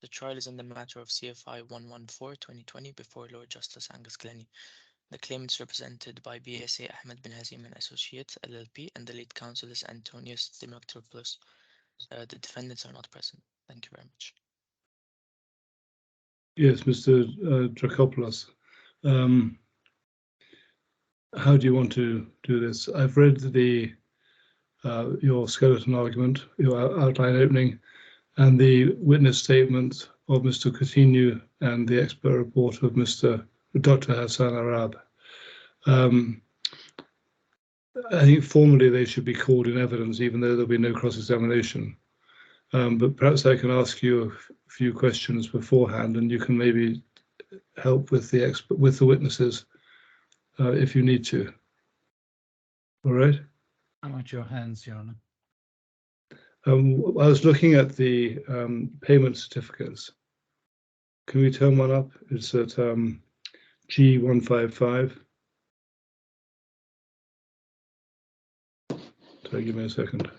The trial is in the matter of CFI 114-2020 before Lord Justice Angus Glennie. The claimants represented by BSA Ahmed bin Hazim and Associates, LLP, and the lead counsel is Antonius Dimitropoulos. The defendants are not present. Thank you very much. Yes, Mr. Dracopoulos. How do you want to do this? I've read your skeleton argument, your outline opening, and the witness statement of Mr. Coutinho and the expert report of Dr. Hassan Arab. I think formally they should be called in evidence, even though there'll be no cross-examination. But perhaps I can ask you a few questions beforehand, and you can maybe help with the witnesses if you need to. All right. I'm at your hands, Your Honour. I was looking at the payment certificates. Can we turn one up? It's at G155. Sorry, give me a second.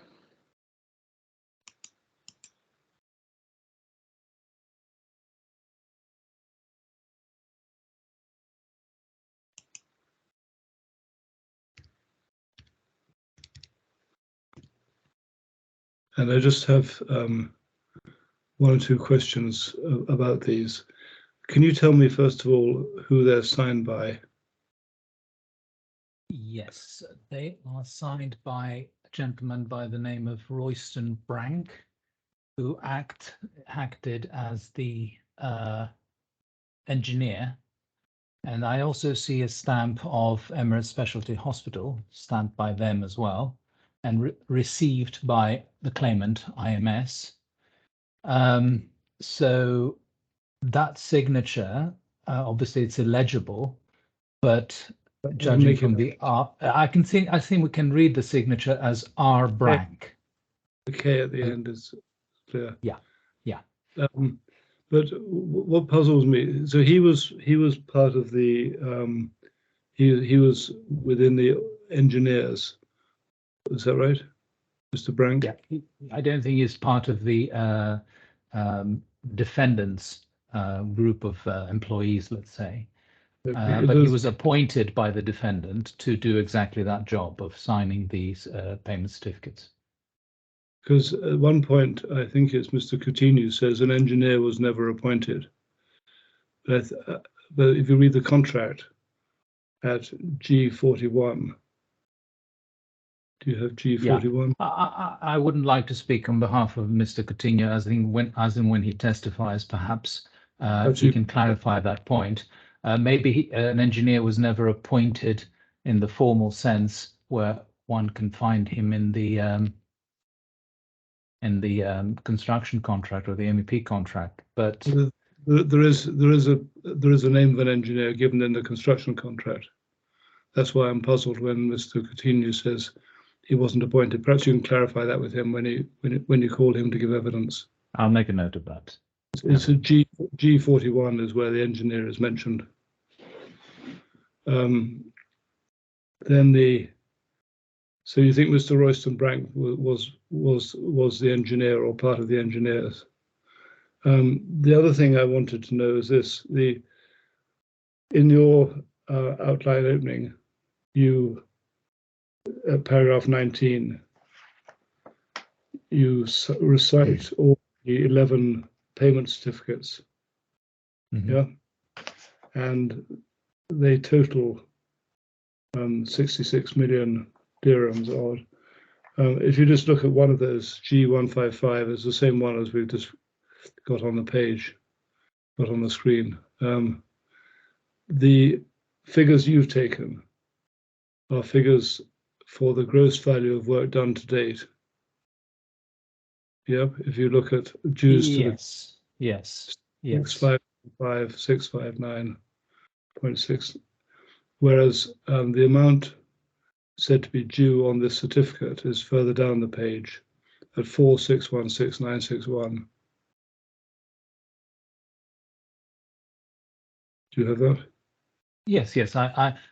And I just have one or two questions about these. Can you tell me, first of all, who they're signed by? Yes, they are signed by a gentleman by the name of Royston Brank, who acted as the engineer. And I also see a stamp of Emirates Specialty Hospital, stamped by them as well, and received by the claimant, IMS. So that signature, obviously it's illegible, but judging from the I think we can read the signature as R. Brank. The K at the end is clear. Yeah. But what puzzles me, so he was part of the he was within the engineers. Is that right, Mr. Brank? Yeah, I don't think he's part of the defendants group of employees, let's say. But he was appointed by the defendant to do exactly that job of signing these payment certificates. Because at one point, I think it's Mr. Coutinho says an engineer was never appointed. But if you read the contract at G41, do you have G41? Yeah. I wouldn't like to speak on behalf of Mr. Coutinho, as in when he testifies, perhaps he can clarify that point. Maybe an engineer was never appointed in the formal sense where one can find him in the construction contract or the MEP contract, but there is a name of an engineer given in the construction contract. That's why I'm puzzled when Mr. Coutinho says he wasn't appointed. Perhaps you can clarify that with him when you call him to give evidence. I'll make a note of that. It's a G41 is where the engineer is mentioned. So you think Mr. Royston Brank was the engineer or part of the engineers? The other thing I wanted to know is this: in your outline opening, you paragraph 19, you recite all the 11 payment certificates. Mm-hmm. Yeah, and they total 66 million dirhams odd. If you just look at one of those, G155 is the same one as we've just got on the page, got on the screen. The figures you've taken are figures for the gross value of work done to date. Yep, if you look at dues to yes. 659.6, whereas the amount said to be due on this certificate is further down the page at 4616961. Do you have that? Yes.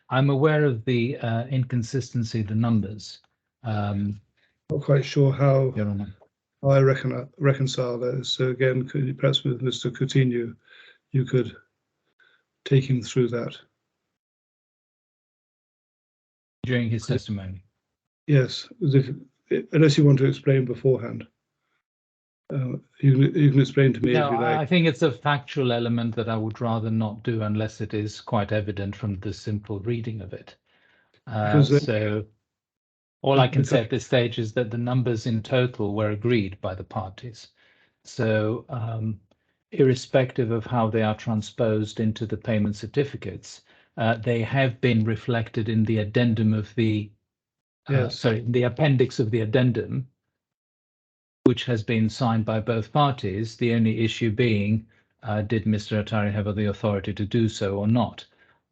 I'm aware of the inconsistency of the numbers. Not quite sure how I reconcile those. So again, could you, perhaps with Mr. Coutinho, you could take him through that during his testimony. Yes, unless you want to explain beforehand. You can explain to me if you like. I think it's a factual element that I would rather not do unless it is quite evident from the simple reading of it. So all I can say at this stage is that the numbers in total were agreed by the parties. So irrespective of how they are transposed into the payment certificates, they have been reflected in the addendum of the, the appendix of the addendum, which has been signed by both parties. The only issue being, did Mr. Attari have the authority to do so or not?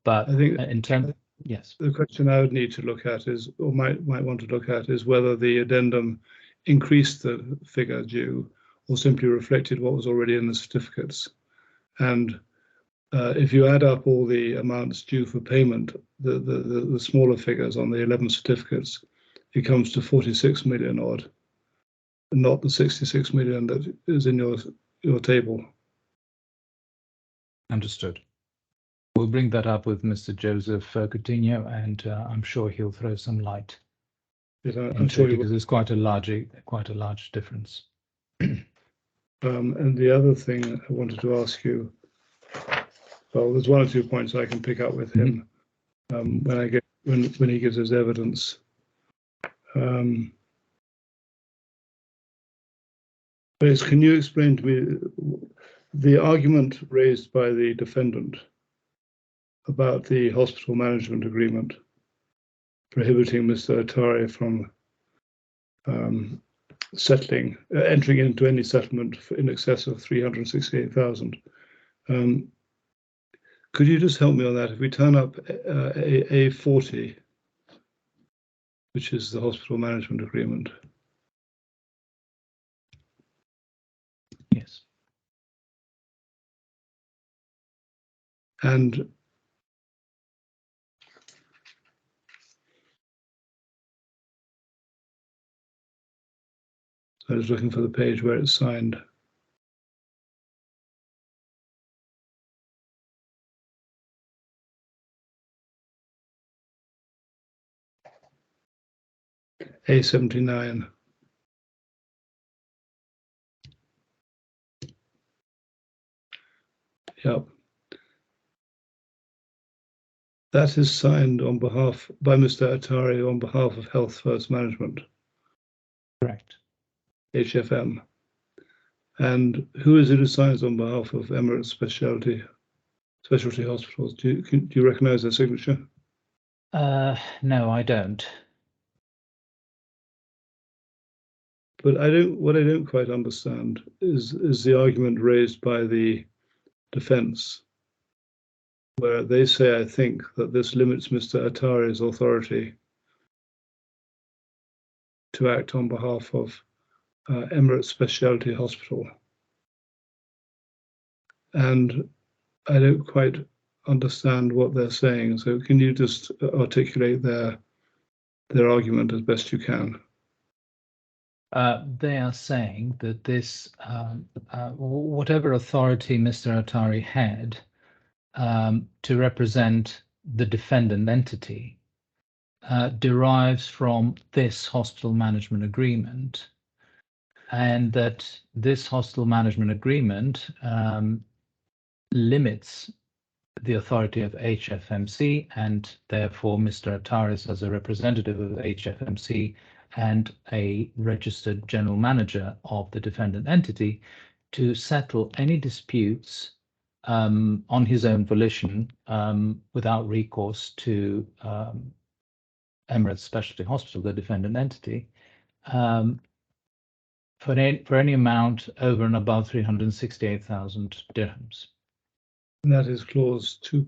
But I think in terms, yes. The question I would need to look at is, or might want to look at, is whether the addendum increased the figure due or simply reflected what was already in the certificates. And if you add up all the amounts due for payment, the smaller figures on the 11 certificates, it comes to 46 million odd, not the 66 million that is in your table. Understood. We'll bring that up with Mr. Joseph Coutinho, and I'm sure he'll throw some light. Yes, I'm sure because there's quite a large difference. And the other thing I wanted to ask you, well, there's one or two points I can pick up with him when he gives us evidence. Can you explain to me the argument raised by the defendant about the hospital management agreement prohibiting Mr. Attari from entering into any settlement in excess of 368,000? Could you just help me on that? If we turn up A40, which is the hospital management agreement. Yes. And I was looking for the page where it's signed. A79. Yep. That is signed on behalf by Mr. Attari on behalf of Health First Management. Correct. HFM. And who is it who signs on behalf of Emirates Specialty Hospitals? Do you recognize their signature? No, I don't. But what I don't quite understand is the argument raised by the defense, where they say, I think, that this limits Mr. Attari's authority to act on behalf of Emirates Specialty Hospital. And I don't quite understand what they're saying. So can you just articulate their argument as best you can? They are saying that this, whatever authority Mr. Attari had to represent the defendant entity derives from this hospital management agreement, and that this hospital management agreement limits the authority of HFMC, and therefore Mr. Attari, as a representative of HFMC and a registered general manager of the defendant entity, to settle any disputes on his own volition without recourse to Emirates Specialty Hospital, the defendant entity, for any amount over and above 368,000 dirhams. And that is clause 2.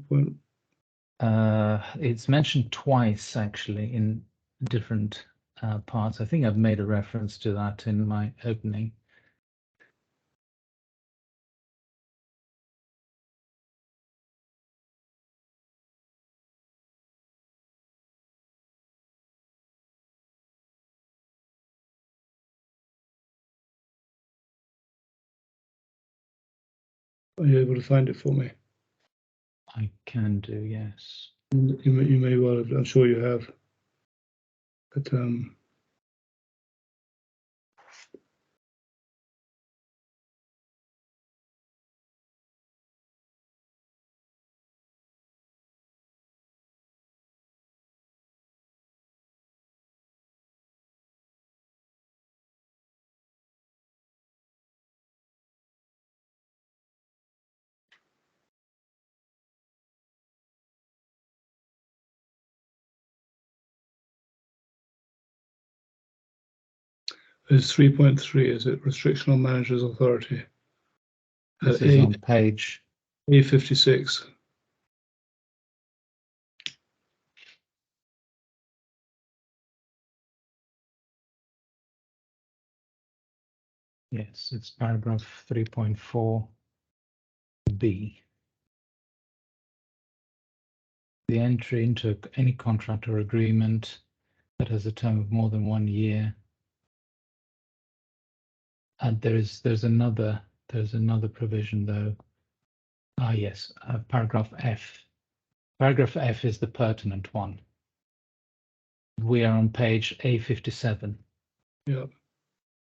It's mentioned twice, actually, in different parts. I think I've made a reference to that in my opening. Are you able to find it for me? I can do, yes. You may well have, I'm sure you have. But it's 3.3, is it? Restriction on manager's authority. This is on page A56. Yes, it's paragraph 3.4b. The entry into any contract or agreement that has a term of more than 1 year. And there's another provision though. Ah, yes, paragraph F. Paragraph F is the pertinent one. We are on page A57. Yeah.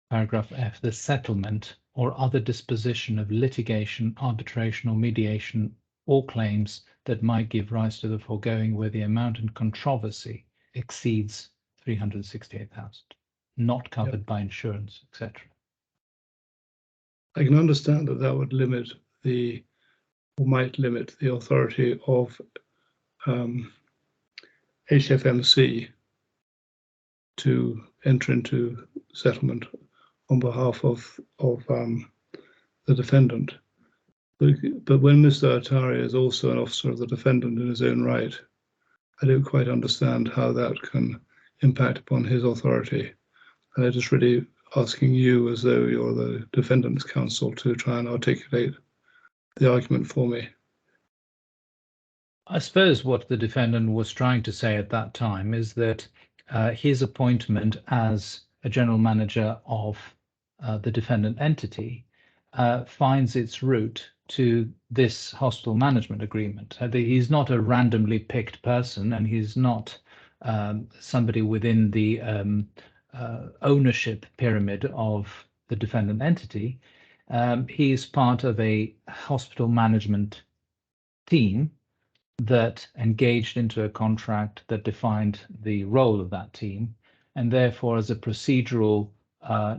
Paragraph F, the settlement or other disposition of litigation, arbitration or mediation or claims that might give rise to the foregoing where the amount in controversy exceeds 368,000, not covered by insurance, etc. I can understand that that would limit the, or might limit the authority of HFMC to enter into settlement on behalf of the defendant. But when Mr. Atari is also an officer of the defendant in his own right, I don't quite understand how that can impact upon his authority. And I'm just really asking you, as though you're the defendant's counsel, to try and articulate the argument for me. I suppose what the defendant was trying to say at that time is that his appointment as a general manager of the defendant entity finds its route to this hospital management agreement. He's not a randomly picked person, and he's not somebody within the ownership pyramid of the defendant entity. He is part of a hospital management team that engaged into a contract that defined the role of that team, and therefore, as a procedural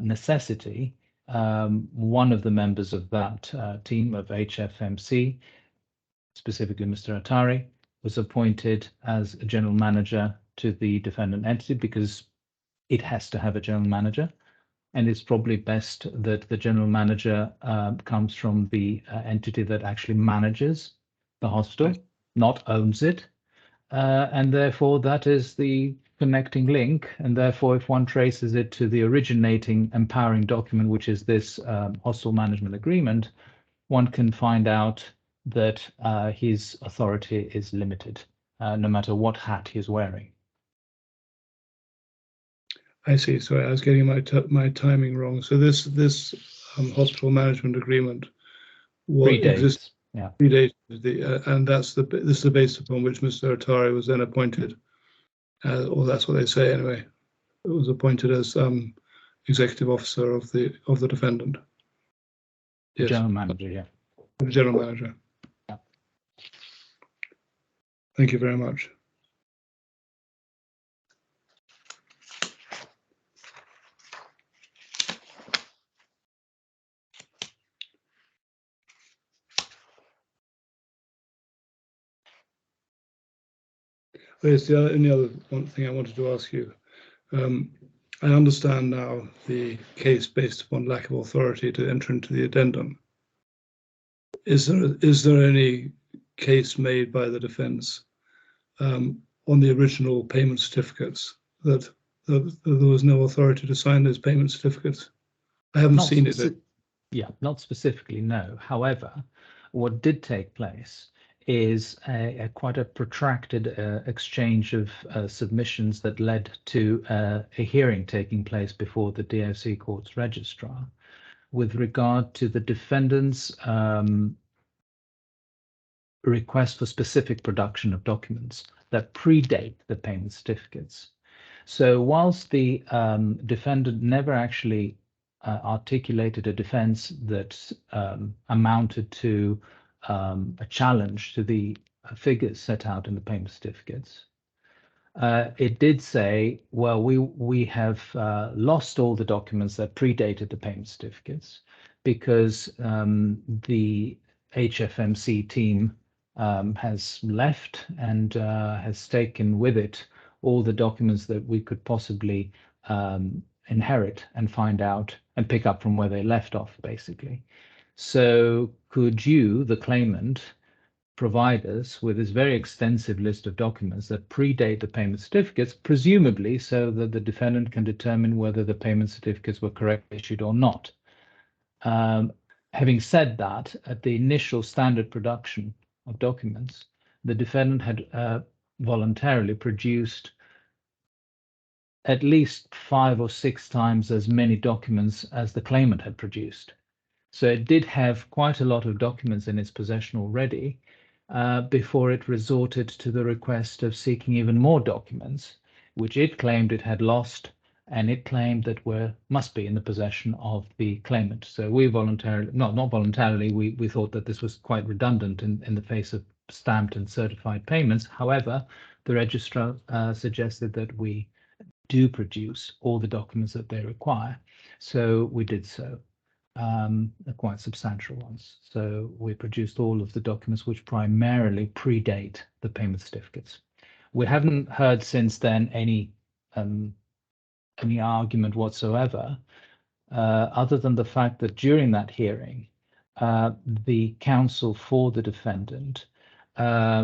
necessity, one of the members of that team of HFMC, specifically Mr. Atari, was appointed as a general manager to the defendant entity because it has to have a general manager, and it's probably best that the general manager comes from the entity that actually manages the hospital, not owns it, and therefore that is the connecting link, and therefore if one traces it to the originating empowering document, which is this hospital management agreement, one can find out that his authority is limited, no matter what hat he's wearing. I see. Sorry, I was getting my timing wrong. So this hospital management agreement Predates. Yeah. Predated and this is the basis upon which Mr. Atari was then appointed, or that's what they say anyway. It was appointed as executive officer of the defendant. Yes. General manager, yeah. The general manager. Yeah. Thank you very much. There's the only other one thing I wanted to ask you. I understand now the case based upon lack of authority to enter into the addendum. Is there any case made by the defence on the original payment certificates that there was no authority to sign those payment certificates? I haven't seen it. Yeah, not specifically, no. However, what did take place is quite a protracted exchange of submissions that led to a hearing taking place before the DOC Court's registrar with regard to the defendant's request for specific production of documents that predate the payment certificates. So whilst the defendant never actually articulated a defense that amounted to a challenge to the figures set out in the payment certificates, it did say, well, we have lost all the documents that predated the payment certificates because the HFMC team has left and has taken with it all the documents that we could possibly inherit and find out and pick up from where they left off, basically. So could you, the claimant, provide us with this very extensive list of documents that predate the payment certificates, presumably so that the defendant can determine whether the payment certificates were correctly issued or not? Having said that, at the initial standard production of documents, the defendant had voluntarily produced at least 5 or 6 times as many documents as the claimant had produced. So it did have quite a lot of documents in its possession already before it resorted to the request of seeking even more documents, which it claimed it had lost, and it claimed that must be in the possession of the claimant. So we voluntarily, not voluntarily, we thought that this was quite redundant in the face of stamped and certified payments. However, the registrar suggested that we do produce all the documents that they require. So we did so, quite substantial ones. So we produced all of the documents which primarily predate the payment certificates. We haven't heard since then any argument whatsoever, other than the fact that during that hearing, the counsel for the defendant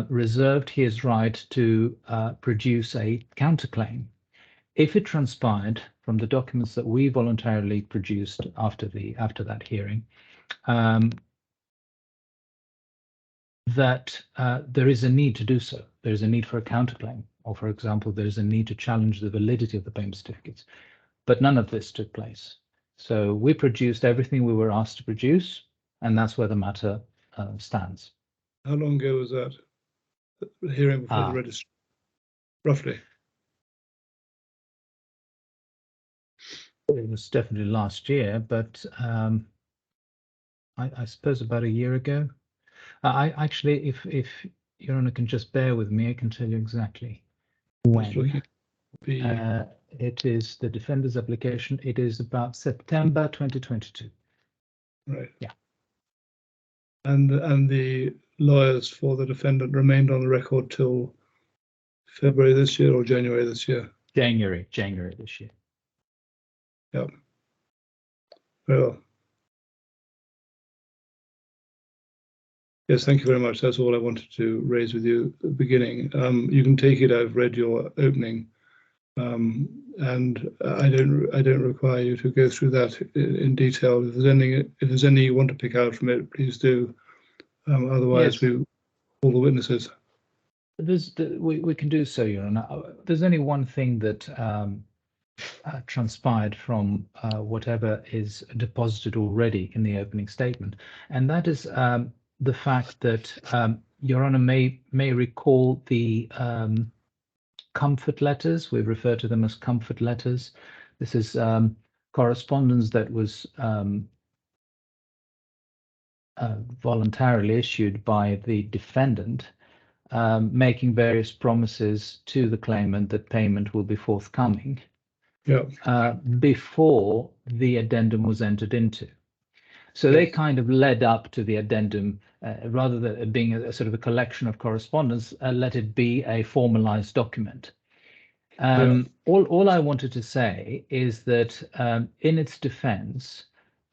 reserved his right to produce a counterclaim if it transpired from the documents that we voluntarily produced after that hearing, that there is a need to do so. There is a need for a counterclaim, or for example, there is a need to challenge the validity of the payment certificates. But none of this took place. So we produced everything we were asked to produce, and that's where the matter stands. How long ago was that? The hearing before the registrar, roughly? It was definitely last year, but I suppose about a year ago. I actually, if Your Honor can just bear with me, I can tell you exactly when. It is the defender's application. It is about September 2022. Right. Yeah. And the lawyers for the defendant remained on the record till February this year or January this year? January this year. Yeah. Very well. Yes, thank you very much. That's all I wanted to raise with you at the beginning. You can take it. I've read your opening, and I don't require you to go through that in detail. If there's anything you want to pick out from it, please do. Otherwise, yes. All the witnesses. We can do so, Your Honor. There's only one thing that transpired from whatever is deposited already in the opening statement, and that is the fact that Your Honor may recall the comfort letters. We refer to them as comfort letters. This is correspondence that was voluntarily issued by the defendant, making various promises to the claimant that payment will be forthcoming. Yeah. Before the addendum was entered into. So they kind of led up to the addendum, rather than it being a sort of a collection of correspondence, let it be a formalized document. All I wanted to say is that in its defense,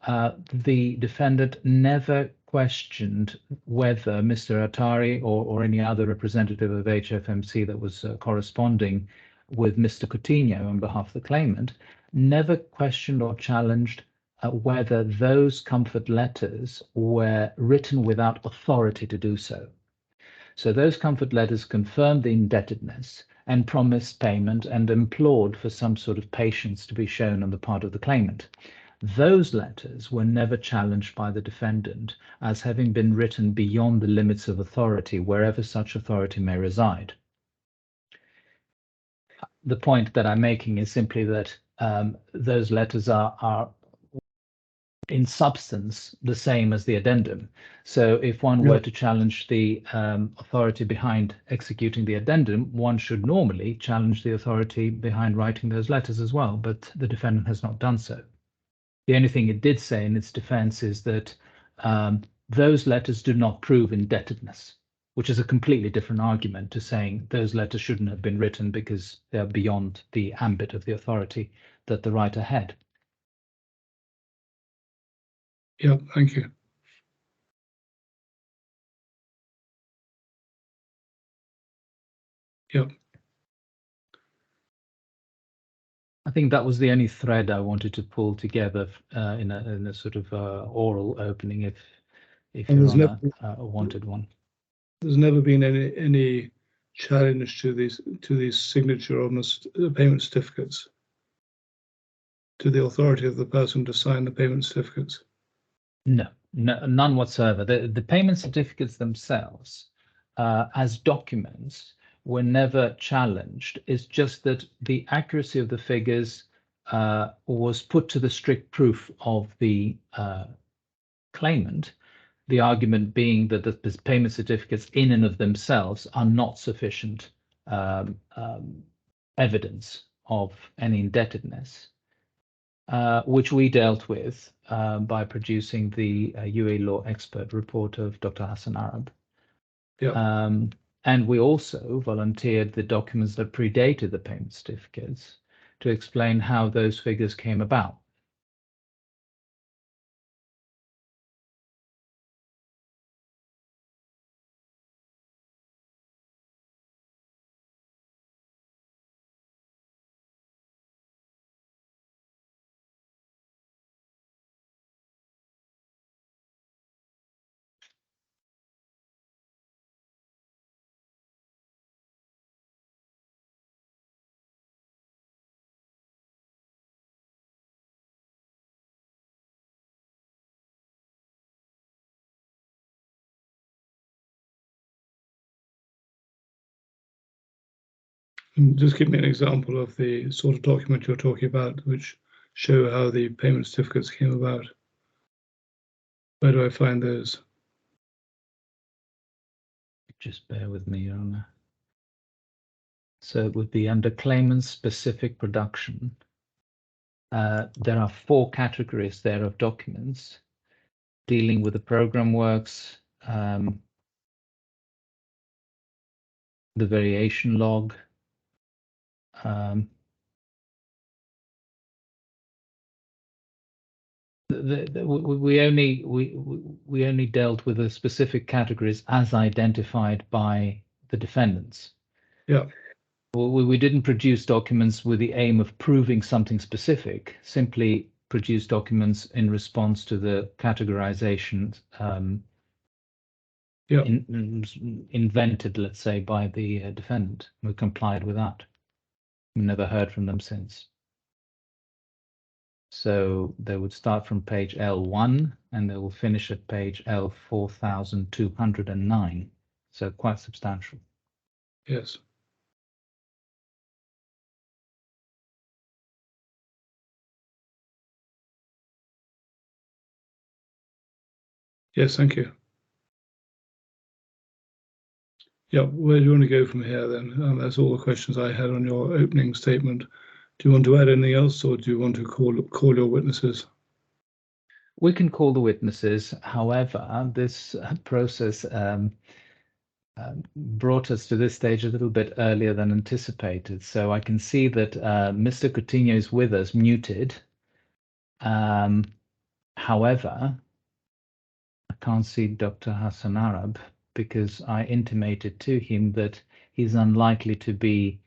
the defendant never questioned whether Mr. Attari or any other representative of HFMC that was corresponding with Mr. Coutinho on behalf of the claimant, never questioned or challenged whether those comfort letters were written without authority to do so. So those comfort letters confirmed the indebtedness and promised payment and implored for some sort of patience to be shown on the part of the claimant. Those letters were never challenged by the defendant as having been written beyond the limits of authority, wherever such authority may reside. The point that I'm making is simply that those letters are in substance the same as the addendum. So if one were to challenge the authority behind executing the addendum, one should normally challenge the authority behind writing those letters as well, but the defendant has not done so. The only thing it did say in its defense is that those letters do not prove indebtedness, which is a completely different argument to saying those letters shouldn't have been written because they're beyond the ambit of the authority that the writer had. Yeah, thank you. Yeah. I think that was the only thread I wanted to pull together in a sort of oral opening, if Your Honour wanted one. There's never been any challenge to these signature on the payment certificates, to the authority of the person to sign the payment certificates. No, none whatsoever. The payment certificates themselves, as documents, were never challenged. It's just that the accuracy of the figures was put to the strict proof of the claimant, the argument being that the payment certificates in and of themselves are not sufficient evidence of any indebtedness, which we dealt with by producing the UAE law expert report of Dr. Hassan Arab. Yeah. And we also volunteered the documents that predated the payment certificates to explain how those figures came about. Just give me an example of the sort of document you're talking about, which show how the payment certificates came about. Where do I find those? Just bear with me, Your Honour. So it would be under claimant specific production. There are 4 categories there of documents dealing with the program works, the variation log, we only dealt with the specific categories as identified by the defendants. Yeah. We didn't produce documents with the aim of proving something specific, simply produce documents in response to the categorization invented, let's say, by the defendant. We complied with that. We never heard from them since. So they would start from page L1 and they will finish at page L4209. So quite substantial. Yes. Yes, thank you. Yeah, where do you want to go from here then? That's all the questions I had on your opening statement. Do you want to add anything else, or do you want to call your witnesses? We can call the witnesses. However, this process brought us to this stage a little bit earlier than anticipated. So I can see that Mr. Coutinho is with us, muted. However, I can't see Dr. Hassan Arab because I intimated to him that he's unlikely to be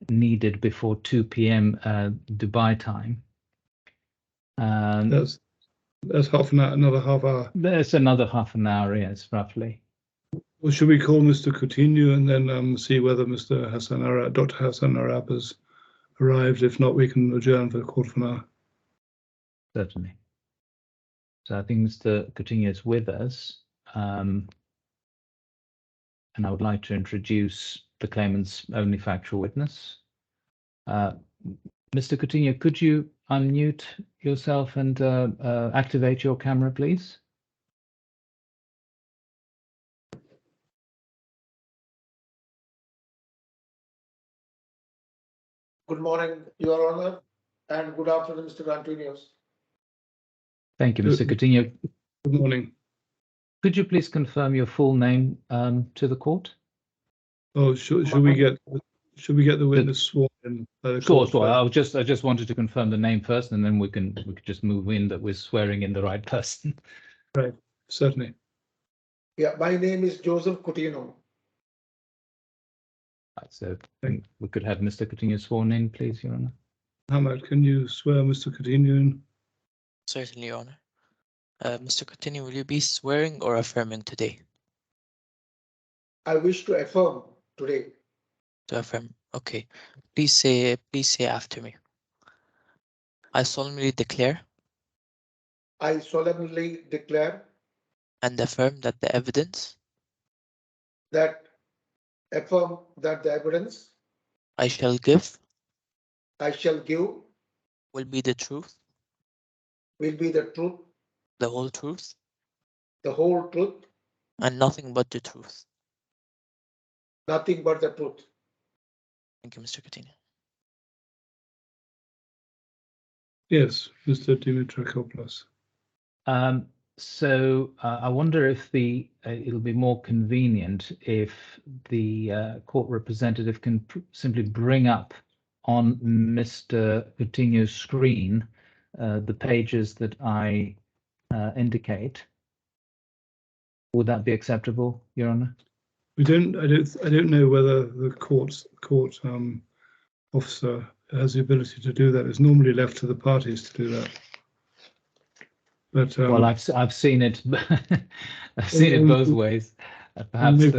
needed before 2 p.m. Dubai time. That's half an hour, another half hour. There's another half an hour, yes, roughly. Well, should we call Mr. Coutinho and then see whether Mr. Hassan Arab, Dr. Hassan Arab has arrived? If not, we can adjourn for a quarter of an hour. Certainly. So I think Mr. Coutinho is with us. And I would like to introduce the claimant's only factual witness. Mr. Coutinho, could you unmute yourself and activate your camera, please? Good morning, Your Honor, and good afternoon, Mr. Antonios. Thank you, Mr. Coutinho. Good morning. Could you please confirm your full name to the court? Oh, should we get the witness sworn in? Sure. I just wanted to confirm the name first, and then we could just move in that we're swearing in the right person. Right, certainly. Yeah, my name is Joseph Coutinho. Right, so we could have Mr. Coutinho sworn in, please, Your Honor. Hamad, can you swear Mr. Coutinho in? Certainly, Your Honor. Mr. Coutinho, will you be swearing or affirming today? I wish to affirm today. To affirm. Okay. Please say after me. I solemnly declare I solemnly declare and affirm that the evidence that the evidence I shall give I shall give will be the truth, will be the truth, the whole truth, the whole truth, and nothing but the truth. nothing but the truth. Thank you, Mr. Coutinho. Yes, Mr. Dimitrakopoulos. So I wonder if it'll be more convenient if the court representative can simply bring up on Mr. Coutinho's screen the pages that I indicate. Would that be acceptable, Your Honor? I don't know whether the court officer has the ability to do that. It's normally left to the parties to do that. But well, I've seen it. I've seen it both ways. Perhaps it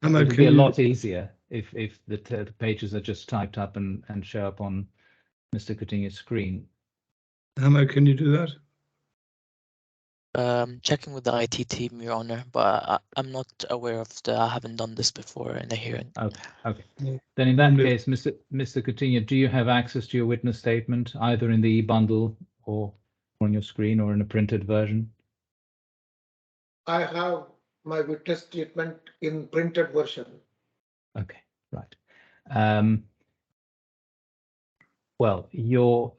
would be a lot easier if the pages are just typed up and show up on Mr. Coutinho's screen. Hamad, can you do that? Checking with the IT team, Your Honor, but I'm not aware of I haven't done this before in a hearing. Okay. Then in that case, Mr. Coutinho, do you have access to your witness statement, either in the e-bundle or on your screen or in a printed version? I have my witness statement in printed version. Okay, right. Well, your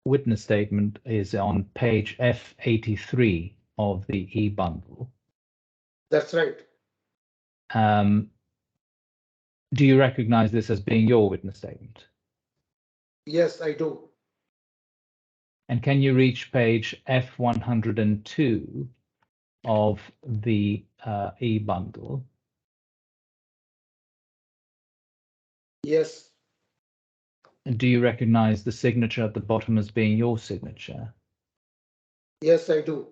witness statement is on page F83 of the e-bundle. That's right. Do you recognize this as being your witness statement? Yes, I do. And can you reach page F102 of the e-bundle? Yes. And do you recognize the signature at the bottom as being your signature? Yes, I do.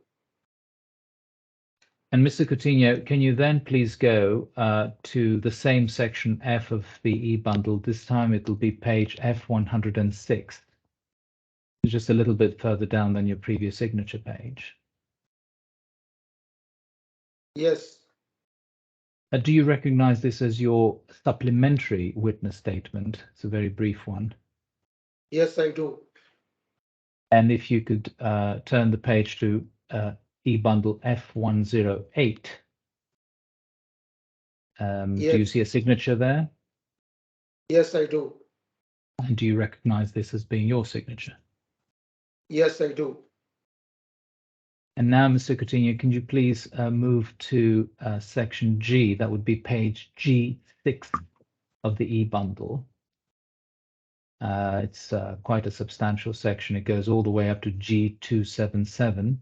And Mr. Coutinho, can you then please go to the same section F of the e-bundle? This time it will be page F106. Just a little bit further down than your previous signature page. Yes. Do you recognize this as your supplementary witness statement? It's a very brief one. Yes, I do. And if you could turn the page to e-bundle F108. Yes. Do you see a signature there? Yes, I do. And do you recognize this as being your signature? Yes, I do. And now, Mr. Coutinho, can you please move to section G? That would be page G6 of the e-bundle. It's quite a substantial section. It goes all the way up to G277.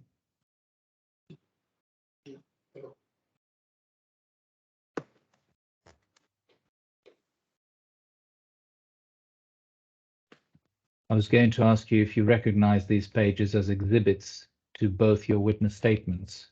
I was going to ask you if you recognize these pages as exhibits to both your witness statements.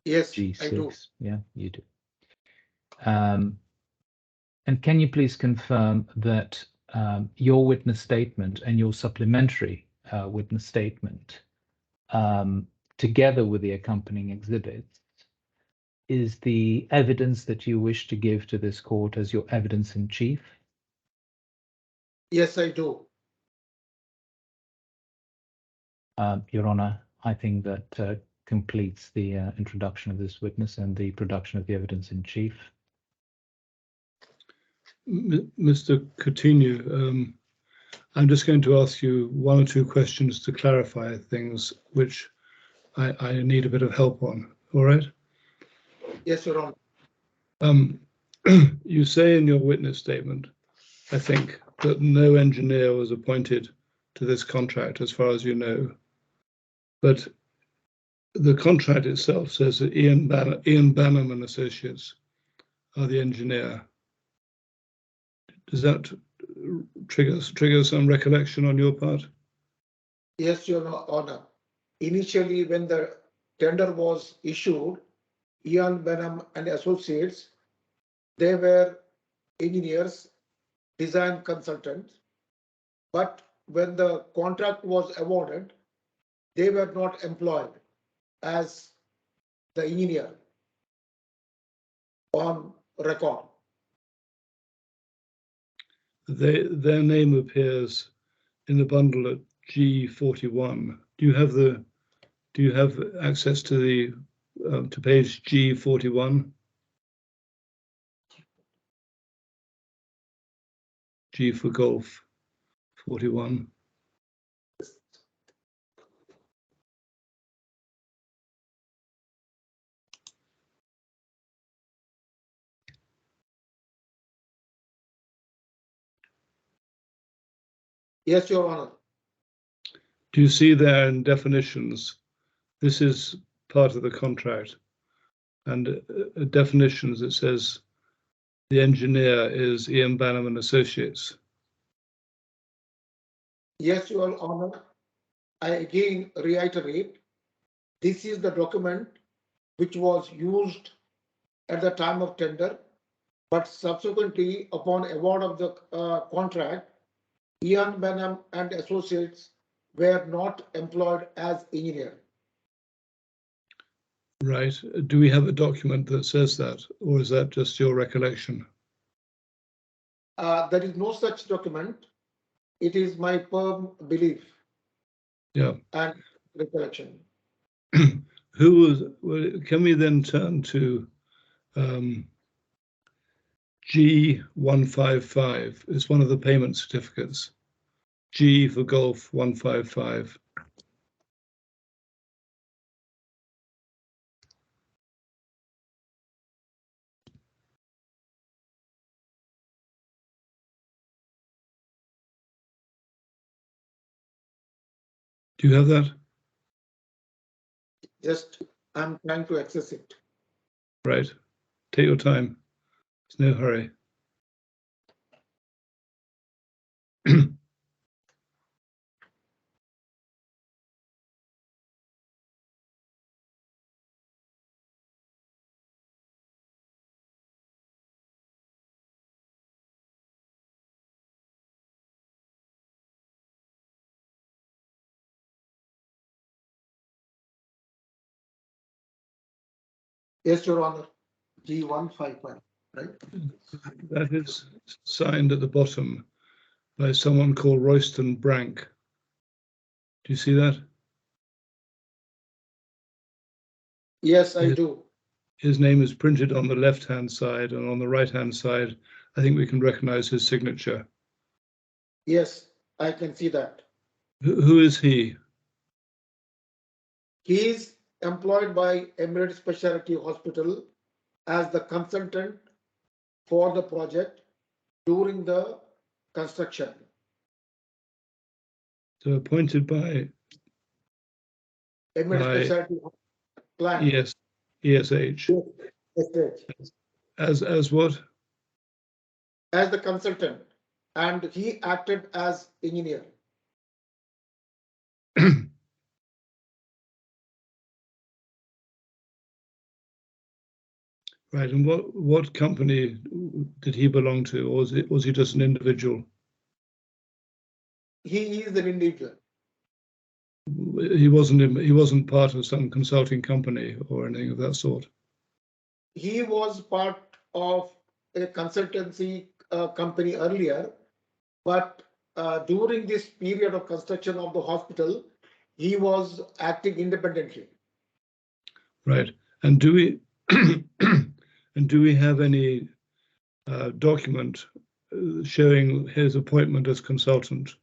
Yes, G6. I do. Yeah, you do. And can you please confirm that your witness statement and your supplementary witness statement, together with the accompanying exhibits, is the evidence that you wish to give to this court as your evidence in chief? Yes, I do. Your Honor, I think that completes the introduction of this witness and the production of the evidence in chief. Mr. Coutinho, I'm just going to ask you one or two questions to clarify things which I need a bit of help on. All right? Yes, Your Honor. You say in your witness statement, I think, that no engineer was appointed to this contract as far as you know. But the contract itself says that Ian Banham and Associates are the engineer. Does that trigger some recollection on your part? Yes, Your Honor. Initially, when the tender was issued, Ian Banham and Associates, they were engineers, design consultants, but when the contract was awarded, they were not employed as the engineer on record. Their name appears in the bundle at G41. Do you have access to the to page G41? G for golf, 41. Yes, Your Honor. Do you see there in definitions? This is part of the contract, and definitions it says the engineer is Ian Banham and Associates. Yes, Your Honor. I again reiterate, this is the document which was used at the time of tender, but subsequently upon award of the contract, Ian Banham and Associates were not employed as engineer. Right. Do we have a document that says that, or is that just your recollection? There is no such document. It is my firm belief. Yeah. And recollection. Who was? Well, can we then turn to G155? It's one of the payment certificates. G for golf 155. Do you have that? Just I'm trying to access it. Right. Take your time. There's no hurry. Yes, Your Honor. G155, right? That is signed at the bottom by someone called Royston Brank. Do you see that? Yes, I do. His name is printed on the left-hand side, and on the right-hand side, I think we can recognize his signature. Yes, I can see that. Who is he? He is employed by EMIRATES Speciality Hospital as the consultant for the project during the construction. So appointed by EMIRATES Speciality Plan. ESH. As what? As the consultant, and he acted as engineer. Right, and what company did he belong to, or was he just an individual? He is an individual. He wasn't part of some consulting company or anything of that sort. He was part of a consultancy company earlier, but during this period of construction of the hospital, he was acting independently. Right, and do we and do we have any document showing his appointment as consultant?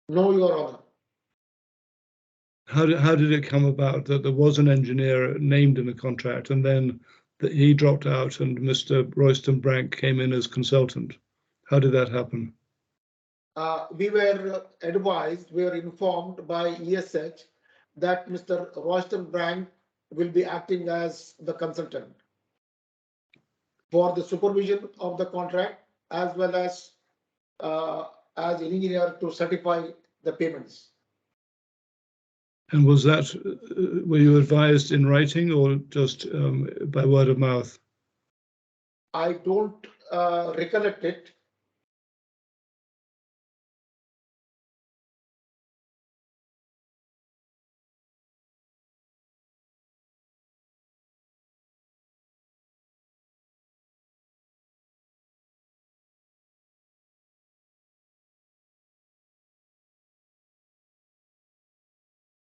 No, Your Honor. How did it come about that there was an engineer named in the contract and then that he dropped out and Mr. Royston Brank came in as consultant? How did that happen? We were advised, we were informed by ESH that Mr. Royston Brank will be acting as the consultant for the supervision of the contract as well as an engineer to certify the payments. And was that, were you advised in writing or just by word of mouth? I don't recollect it.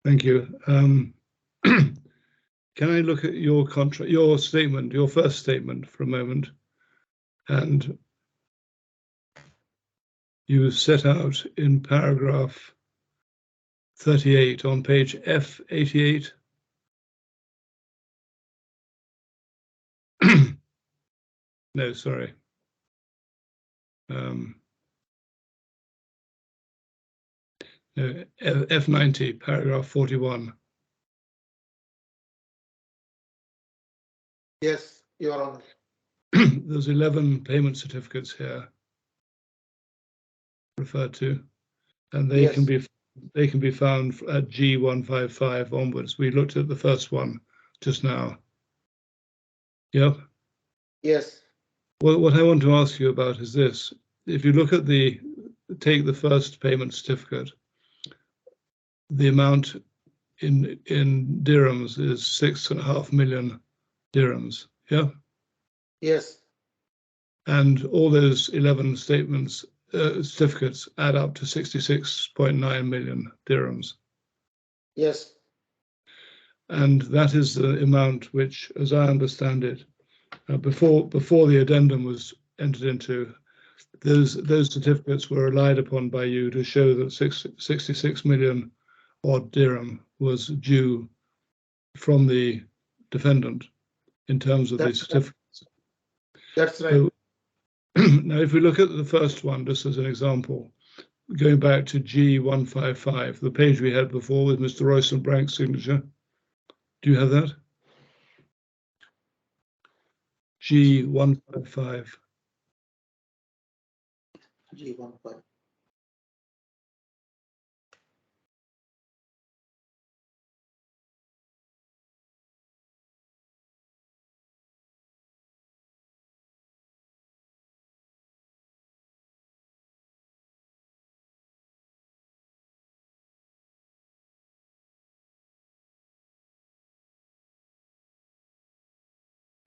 Thank you. Can I look at your contract, your statement, your first statement for a moment? And you set out in paragraph 38 on page F88. No, sorry. No, F90, paragraph 41. Yes, Your Honor. There's 11 payment certificates here referred to, and they Yes. can be found at G155 onwards. We looked at the first one just now. Yep. Yes. Well, what I want to ask you about is this: if you look at take the first payment certificate, the amount in dirhams is 6.5 million dirhams. Yeah. Yes. And all those 11 certificates add up to 66.9 million dirhams. Yes. And that is the amount which, as I understand it, before the addendum was entered into, those certificates were relied upon by you to show that 66 million odd dirham was due from the defendant in terms of the certificates. That's right. So, now, if we look at the first one, just as an example, going back to G155, the page we had before with Mr. Royston Brank's signature, do you have that? G155. G15.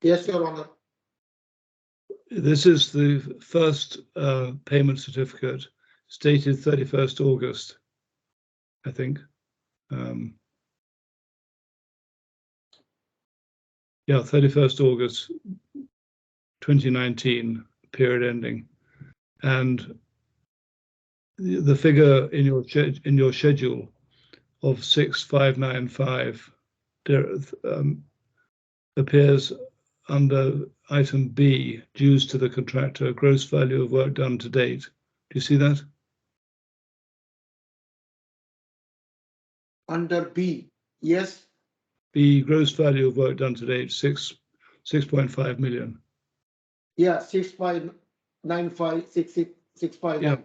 Yes, Your Honor. This is the first payment certificate, stated 31st August, I think. Yeah, 31st August 2019, period ending. And the figure in your schedule of 6595 appears under item B, dues to the contractor, gross value of work done to date. Do you see that? Under B, yes. B, gross value of work done to date, 6.5 million. Yeah, 659566659. Yeah.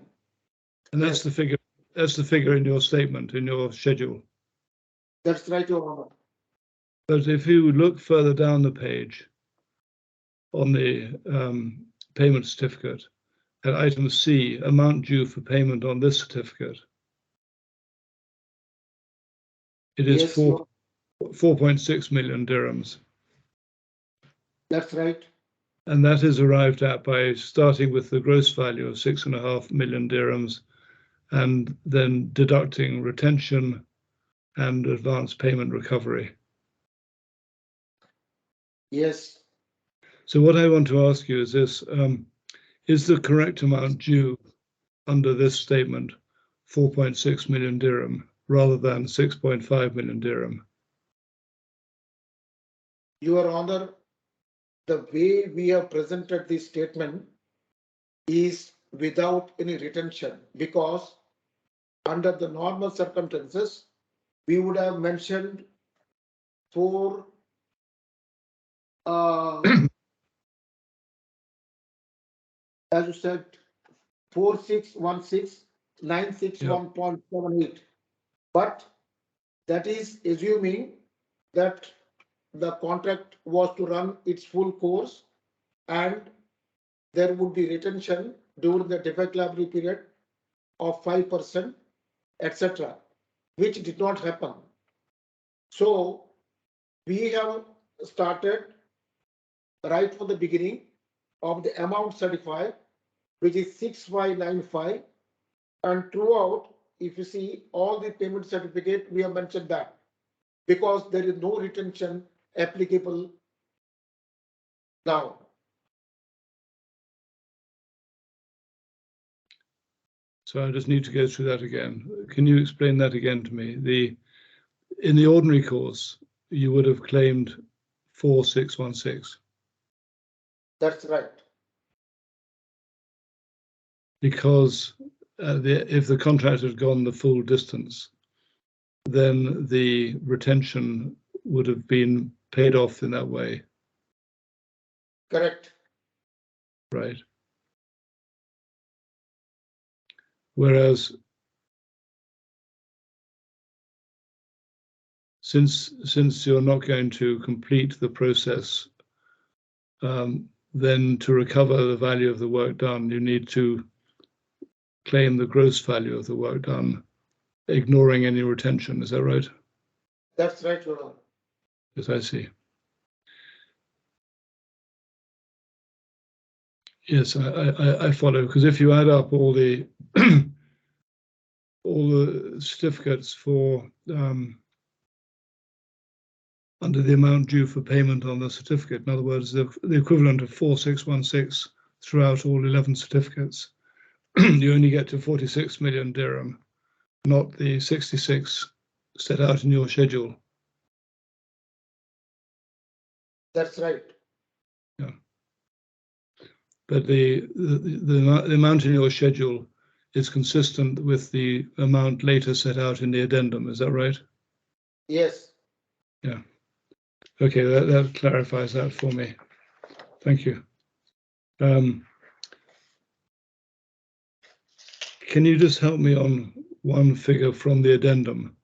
And that's Yes. the figure. That's the figure in your statement, in your schedule. That's right, Your Honor. But if you look further down the page, on the payment certificate at item C, amount due for payment on this certificate. It is 4.6 million dirhams. That's right. And that is arrived at by starting with the gross value of 6.5 million dirhams and then deducting retention and advance payment recovery. Yes. So what I want to ask you is this, is the correct amount due under this statement 4.6 million dirham rather than 6.5 million dirham? Your Honor, the way we have presented this statement is without any retention, because under the normal circumstances, we would have mentioned for as you said, 4616 961.78. But that is assuming that the contract was to run its full course and there would be retention during the defect liability period of 5%, etc., which did not happen. So we have started right from the beginning of the amount certified, which is 6595, and throughout, if you see all the payment certificate, we have mentioned that because there is no retention applicable now. So I just need to go through that again. Can you explain that again to me? In the ordinary course, you would have claimed 4616. That's right. Because if the contract had gone the full distance, then the retention would have been paid off in that way. Correct. Right. Whereas since you're not going to complete the process, then to recover the value of the work done, you need to claim the gross value of the work done, ignoring any retention. Is that right? That's right, Your Honor. Yes, I see. Yes, I follow, because if you add up all the all the certificates for under the amount due for payment on the certificate, in other words, the equivalent of 4616 throughout all 11 certificates, you only get to 46 million dirham, not the 66 set out in your schedule. That's right. Yeah. But the amount in your schedule is consistent with the amount later set out in the addendum. Is that right? Yes. Yeah. Okay, that clarifies that for me. Thank you. Can you just help me on one figure from the addendum?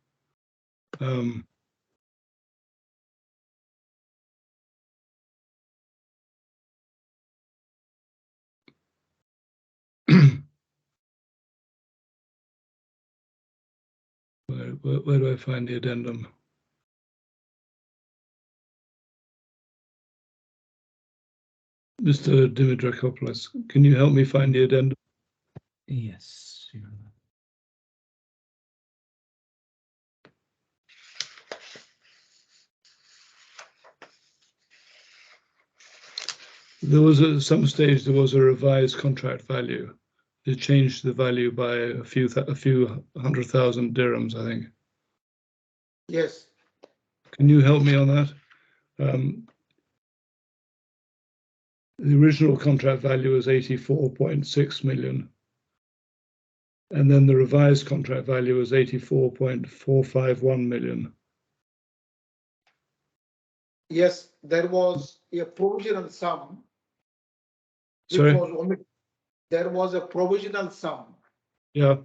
Where do I find the addendum? Mr. Dimitrakopoulos, can you help me find the addendum? Yes. There was at some stage there was a revised contract value. It changed the value by a few 100,000 dirhams, I think. Yes. Can you help me on that? The original contract value is 84.6 million. And then the revised contract value is 84.451 million. Yes, there was a provisional sum. Sorry? There was a provisional sum. Yeah.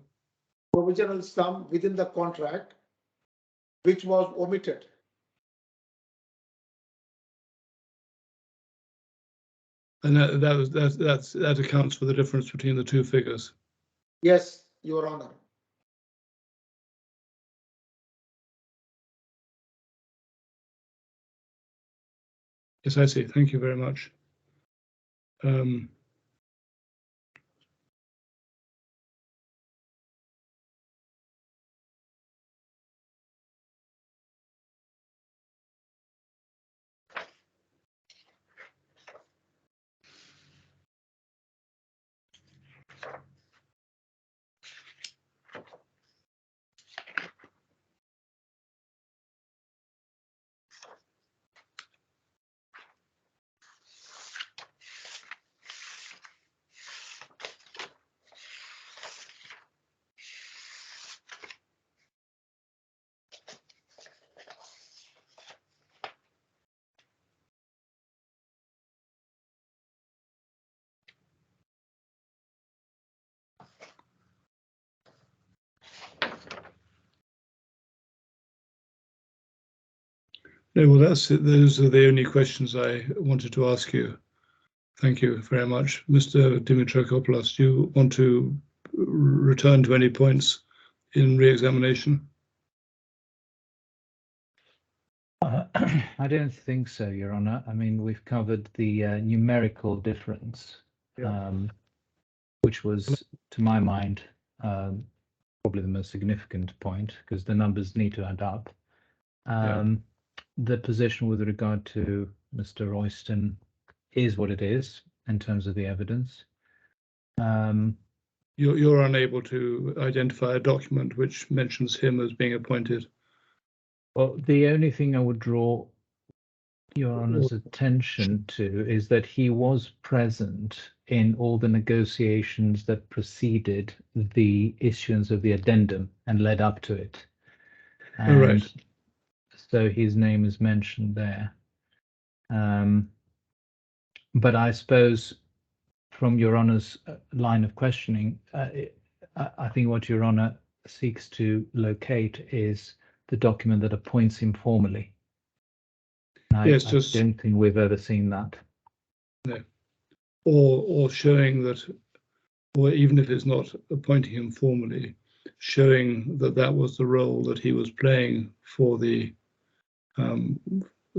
Provisional sum within the contract, which was omitted. And that accounts for the difference between the two figures. Yes, Your Honor. Yes, I see. Thank you very much. No, well, those are the only questions I wanted to ask you. Thank you very much. Mr. Dimitrakopoulos, do you want to return to any points in re-examination? I don't think so, Your Honour. I mean, we've covered the numerical difference, which was, to my mind, probably the most significant point, because the numbers need to add up. The position with regard to Mr. Royston is what it is in terms of the evidence. You're unable to identify a document which mentions him as being appointed. Well, the only thing I would draw Your Honour's attention to is that he was present in all the negotiations that preceded the issuance of the addendum and led up to it. And right. So his name is mentioned there. But I suppose from Your Honour's line of questioning, I think what Your Honour seeks to locate is the document that appoints him formally. Yes, I don't think we've ever seen that. No. Or showing that, or even if it's not appointing him formally, showing that that was the role that he was playing for the,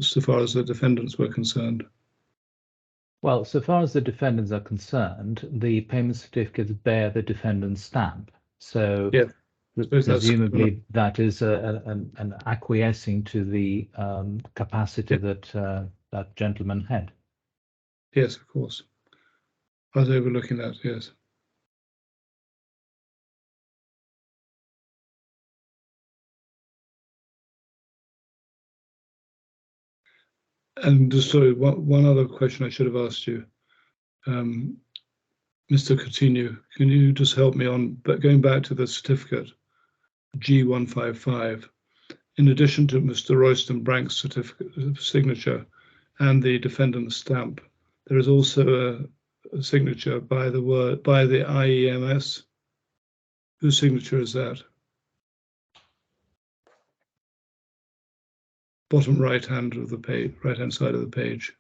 so far as the defendants were concerned. Well, so far as the defendants are concerned, the payment certificates bear the defendant's stamp. So yeah, presumably that is an acquiescing to the capacity that that gentleman had. Yes, of course. I was overlooking that, yes. And just sorry, one other question I should have asked you. Mr. Coutinho, can you just help me on, but going back to the certificate, G155, in addition to Mr. Royston Brank's certificate signature and the defendant's stamp, there is also a signature by the IEMS. Whose signature is that? Bottom right hand of the page, right hand side of the page.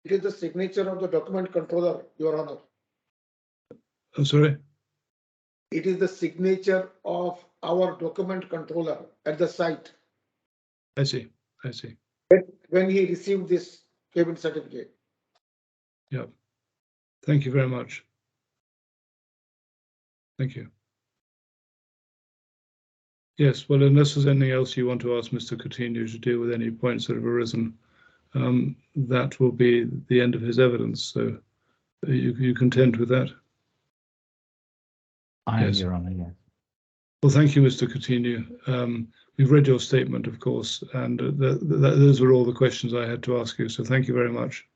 It is the signature of the document controller, Your Honor. I'm sorry? It is the signature of our document controller at the site. I see, I see. When he received this payment certificate. Yeah, thank you very much. Thank you. Yes, well, unless there's anything else you want to ask Mr. Coutinho to deal with any points that have arisen, that will be the end of his evidence. So you content with that? I am, Your Honour, yes. Well, thank you, Mr. Coutinho. We've read your statement, of course, and those were all the questions I had to ask you. So thank you very much.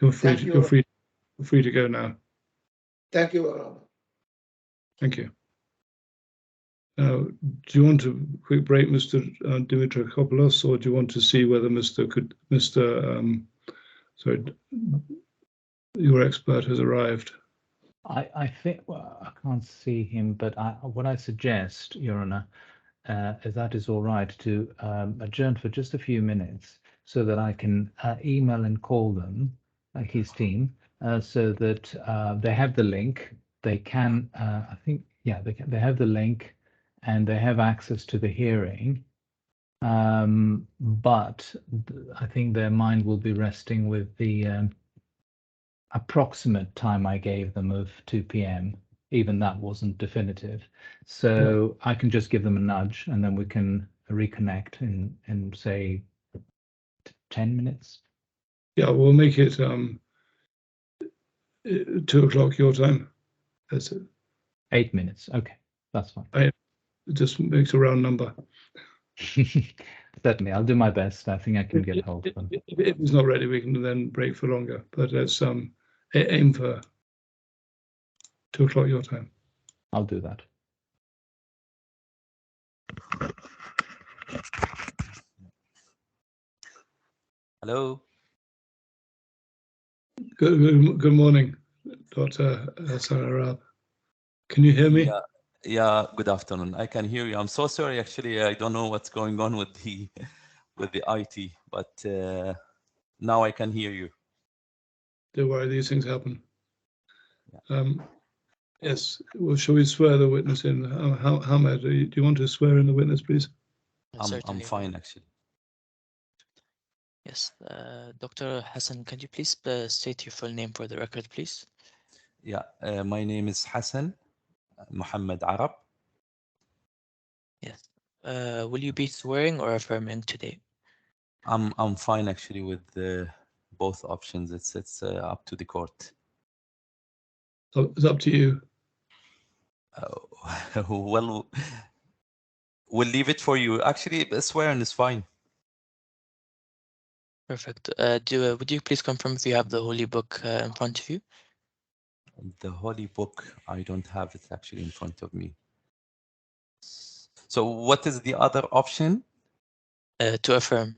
You're free to go now. Thank you, Your Honor. Thank you. Now, do you want a quick break, Mr. Dimitrakopoulos, or do you want to see whether your expert has arrived? I think, well, I can't see him, but what I suggest, Your Honor, if that is all right, to adjourn for just a few minutes so that I can email and call them, his team, so that they have the link. They can, I think, yeah, they have the link and they have access to the hearing. But I think their mind will be resting with the approximate time I gave them of 2 p.m. Even that wasn't definitive. So I can just give them a nudge and then we can reconnect in say 10 minutes. Yeah, we'll make it 2 o'clock your time. That's it. 8 minutes. Okay, that's fine. It just makes a round number. Certainly, I'll do my best. I think I can get hold of them. If it's not ready, we can then break for longer. But let's aim for 2 o'clock your time. I'll do that. Hello. Good morning, Dr. Hassan Arab. Can you hear me? Yeah, good afternoon. I can hear you. I'm so sorry. Actually, I don't know what's going on with the IT, but now I can hear you. Don't worry, these things happen. Yes. Well, shall we swear the witness in? Hamed, do you want to swear in the witness, please? I'm fine, actually. Yes. Dr. Hassan, can you please state your full name for the record, please? Yeah, my name is Hassan Muhammad Arab. Yes. Will you be swearing or affirming today? I'm fine, actually, with both options. It's up to the court. So it's up to you. Well, we'll leave it for you. Actually, swearing is fine. Perfect. Would you please confirm if you have the Holy Book in front of you? The Holy Book, I don't have it actually in front of me. So what is the other option? To affirm.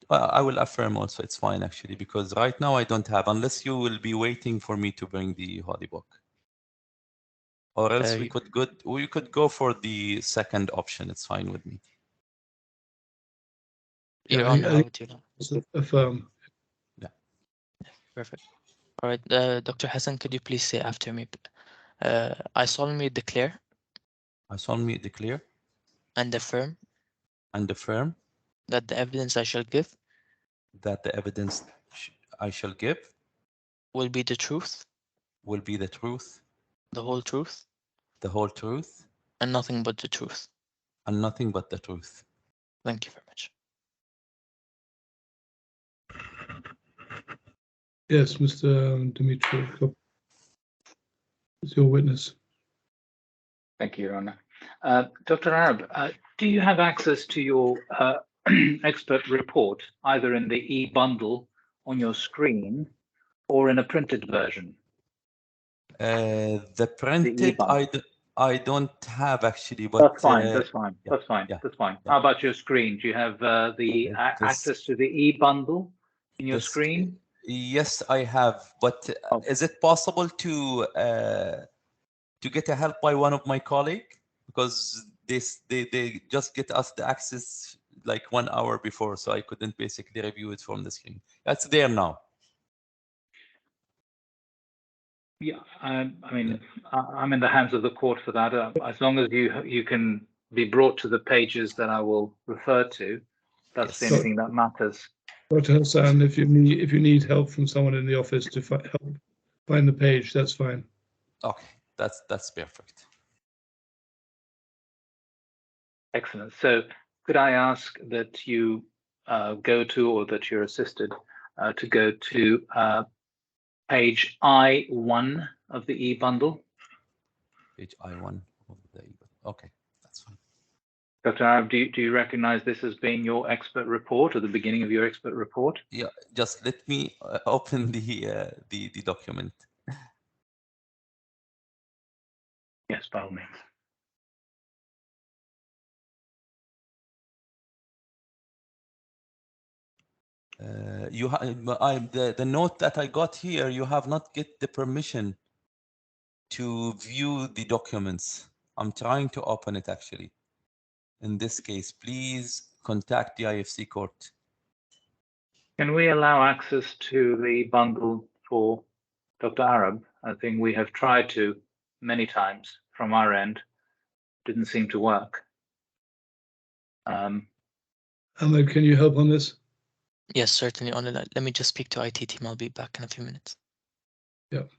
I will affirm also. It's fine, actually, because right now I don't have, unless you will be waiting for me to bring the Holy Book. Or else we could go for the second option. It's fine with me. Your Honor, how would you like? Affirm. Yeah. Perfect. All right, Dr. Hassan, could you please say after me? I solemnly declare. I solemnly declare. And affirm. And affirm. That the evidence I shall give. That the evidence I shall give. Will be the truth. Will be the truth. The whole truth. The whole truth. And nothing but the truth. And nothing but the truth. Thank you very much. Yes, Mr. Dimitri, it's your witness. Thank you, Your Honor. Dr. Arab, do you have access to your expert report, either in the e-bundle on your screen or in a printed version? The printed, I don't have actually, but that's fine. That's fine. Yeah, that's fine. Yeah, that's fine. Yeah. How about your screen? Do you have access to the e-bundle in your screen? Yes, I have. But is it possible to get a help by one of my colleagues, because they just get us the access like 1 hour before, so I couldn't basically review it from the screen. That's there now. Yeah, I mean, I'm in the hands of the court for that. As long as you can be brought to the pages that I will refer to, that's the only thing that matters. Dr. Hassan, if you need help from someone in the office to help find the page, that's fine. Okay, that's perfect. Excellent. So could I ask that you go to, or that you're assisted to go to page I1 of the e-bundle? Page I1 of the e-bundle. Okay, that's fine. Dr. Arab, do you recognize this as being your expert report, or the beginning of your expert report? Yeah, just let me open the document. Yes, by all means. You have the note that I got here. You have not get the permission to view the documents. I'm trying to open it actually. In this case, please contact the IFC court. Can we allow access to the bundle for Dr. Arab? I think we have tried to many times from our end. Didn't seem to work. Ahmed, can you help on this? Yes, certainly. Let me just speak to IT team. I'll be back in a few minutes. Yep.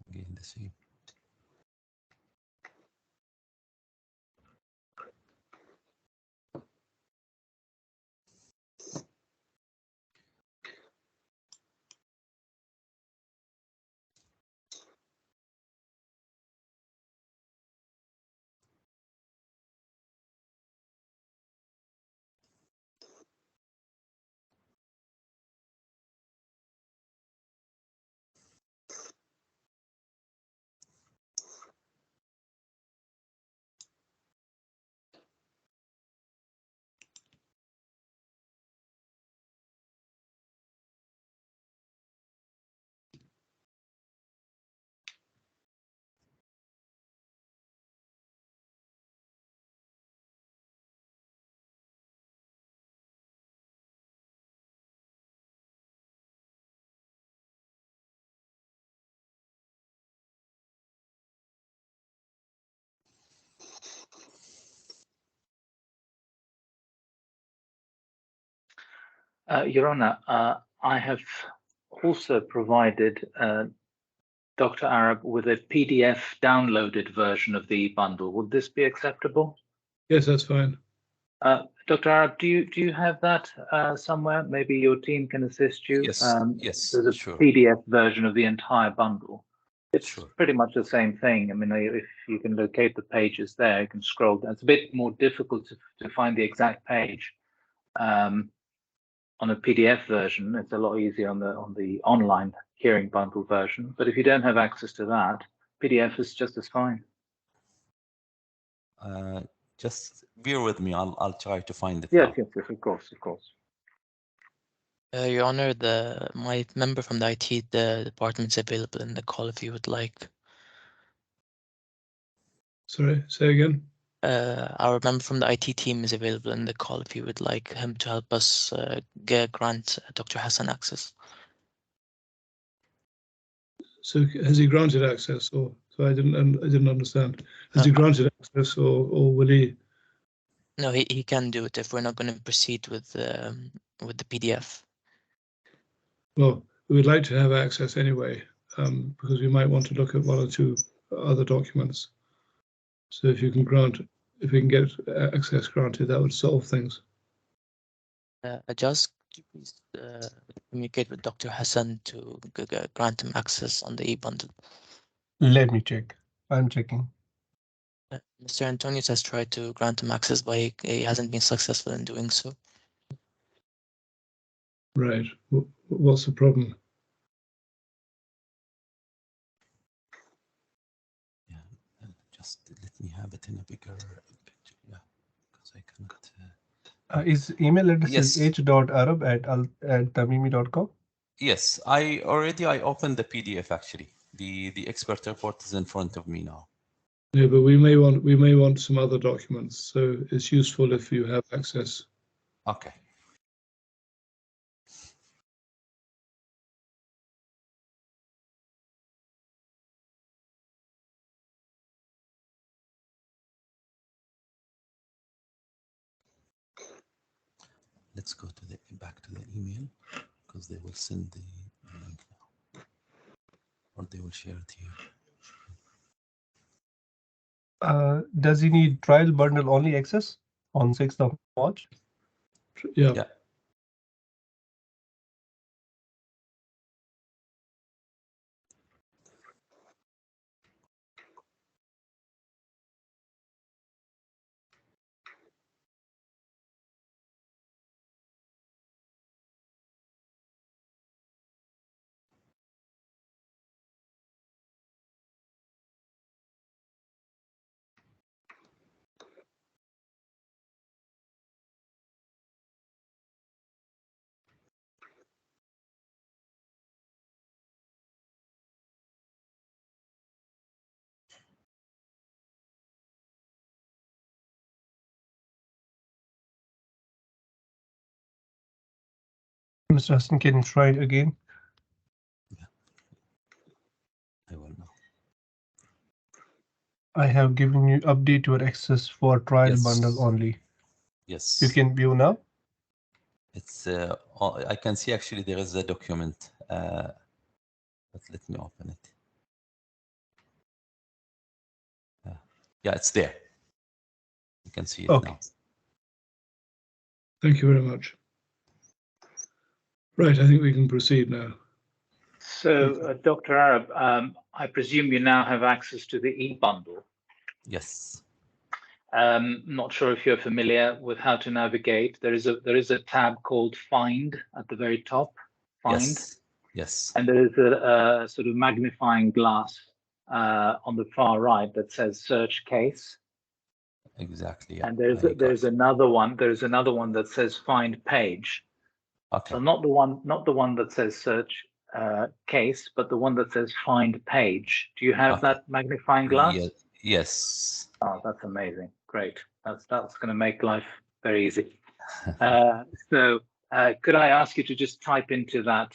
Again, the same. Your Honor, I have also provided Dr. Arab with a PDF downloaded version of the bundle. Would this be acceptable? Yes, that's fine. Dr. Arab, do you have that somewhere? Maybe your team can assist you. Yes, yes, There's a sure. PDF version of the entire bundle. It's Sure. pretty much the same thing. I mean, if you can locate the pages there, you can scroll down. It's a bit more difficult to find the exact page. On a PDF version, it's a lot easier on the online hearing bundle version. But if you don't have access to that, PDF is just as fine. Just bear with me. I'll try to find it. Yes, now. yes, of course, of course. Your Honor, my member from the IT department is available in the call if you would like. Sorry, say again. Our member from the IT team is available in the call if you would like him to help us grant Dr. Hassan access. So has he granted access, or so I didn't understand. Has he granted access, or will he? No, he can do it if we're not going to proceed with the PDF. Well, we would like to have access anyway, because we might want to look at one or two other documents. So if you can if we can get access granted, that would solve things. Just please communicate with Dr. Hassan to grant him access on the e-bundle. Let me check. I'm checking. Mr. Antonius has tried to grant him access, but he hasn't been successful in doing so. Right. What's the problem? Yeah, just let me have it in a bigger picture. Yeah, because I cannot. His email address Yes. is h.arab@tamimi.com. Yes, I opened the PDF actually. The expert report is in front of me now. Yeah, but we may want some other documents, so it's useful if you have access. Okay. Let's go to back to the email because they will send the link now, or they will share it here. Does he need trial bundle only access on 6th of March? Yeah. Yeah. Mr. Hassan, can you try it again? I will now. I have given you update your access for trial Yes. bundle only. Yes. You can view now. It's I can see actually there is a document, but let me open it. Yeah, it's there. You can see it now. Thank you very much. Right, I think we can proceed now. So, Dr. Arab, I presume you now have access to the e-bundle. Yes. Not sure if you're familiar with how to navigate. There is a tab called Find at the very top. Find. Yes. Yes. And there is a sort of magnifying glass on the far right that says Search Case. Exactly. Yeah. And there's another one. There's another one that says Find Page. Okay. So not the one that says Search Case, but the one that says Find Page. Do you have that magnifying glass? Yes. Oh, that's amazing. Great. That's going to make life very easy. So could I ask you to just type into that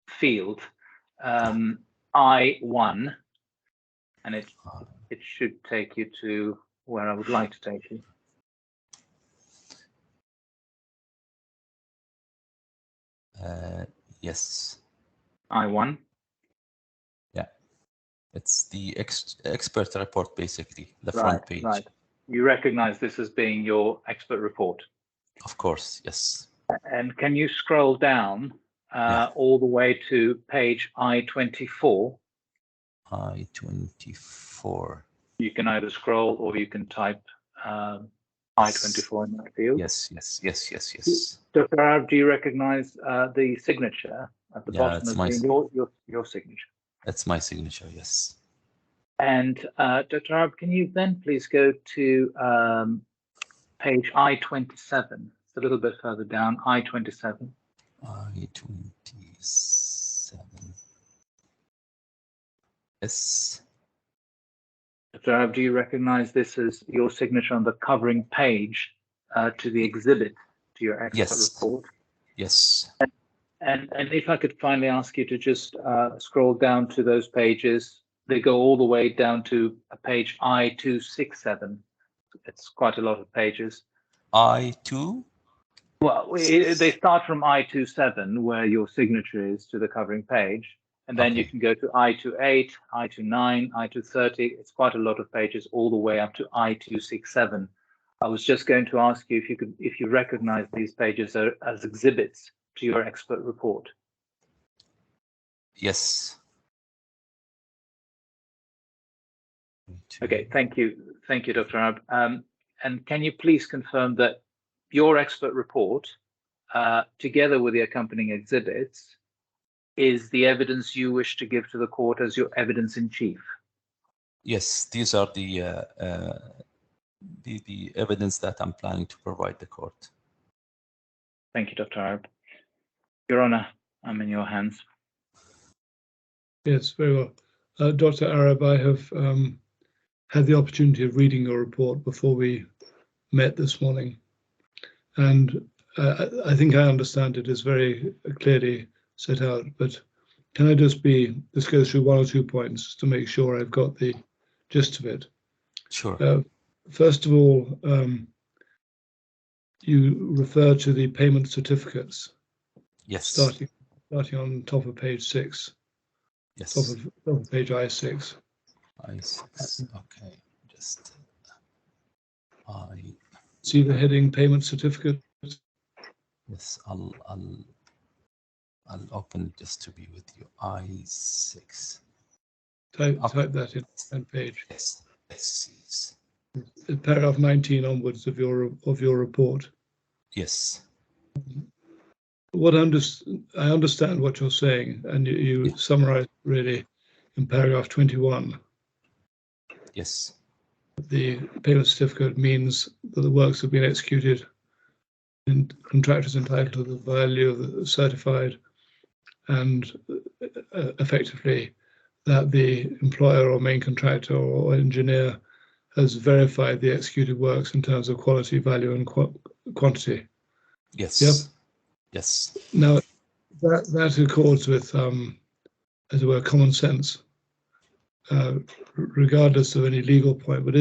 field I1, and it should take you to where I would like to take you. Yes. I1. Yeah. It's the expert report, basically, the Right, front page. Right. You recognize this as being your expert report? Of course, yes. And can you scroll down all the way to page I24? I24. You can either scroll or you can type I24 in that field. Yes. Dr. Arab, do you recognize the signature at the bottom of your signature? That's my signature, yes. And Dr. Arab, can you then please go to page I27? It's a little bit further down, I27. I27. Yes. Dr. Arab, do you recognize this as your signature on the covering page to the exhibit to your expert report? Yes. And if I could finally ask you to just scroll down to those pages, they go all the way down to page I267. It's quite a lot of pages. I2? Well, they start from I27, where your signature is to the covering page, and then you can go to I28, I29, I230. It's quite a lot of pages all the way up to I267. I was just going to ask you if you recognize these pages as exhibits to your expert report. Yes. Okay, thank you, Dr. Arab. And can you please confirm that your expert report, together with the accompanying exhibits, is the evidence you wish to give to the court as your evidence in chief? Yes, these are the evidence that I'm planning to provide the court. Thank you, Dr. Arab. Your Honor, I'm in your hands. Yes, very well. Dr. Arab, I have had the opportunity of reading your report before we met this morning, and I think I understand it is very clearly set out, but can I just go through one or 2 points to make sure I've got the gist of it? Sure. First of all, you refer to the payment certificates. Yes. Starting on top of page 6. Yes. Top of page I6. I6. Okay. Just see the heading payment certificate. Yes, I'll open it just to be with you. I6. Type that in and page. Yes. Paragraph 19 onwards of your report. Yes. I understand what you're saying, and you summarize really in paragraph 21. Yes. The payment certificate means that the works have been executed and contractors entitled to the value of the certified, and effectively that the employer or main contractor or engineer has verified the executed works in terms of quality, value, and quantity. Yes. Yep. Yes. Now, that accords with, as it were, common sense, regardless of any legal point. But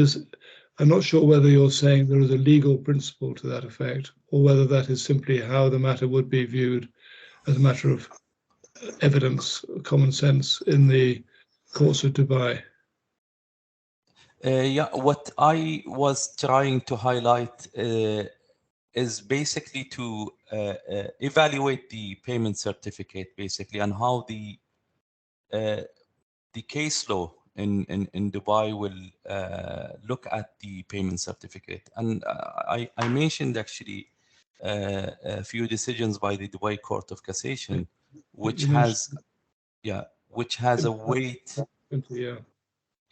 I'm not sure whether you're saying there is a legal principle to that effect, or whether that is simply how the matter would be viewed as a matter of evidence, common sense in the courts of Dubai. Yeah, what I was trying to highlight is basically to evaluate the payment certificate, basically, and how the case law in Dubai will look at the payment certificate. And I mentioned actually a few decisions by the Dubai Court of Cassation, which has a weight. Yeah.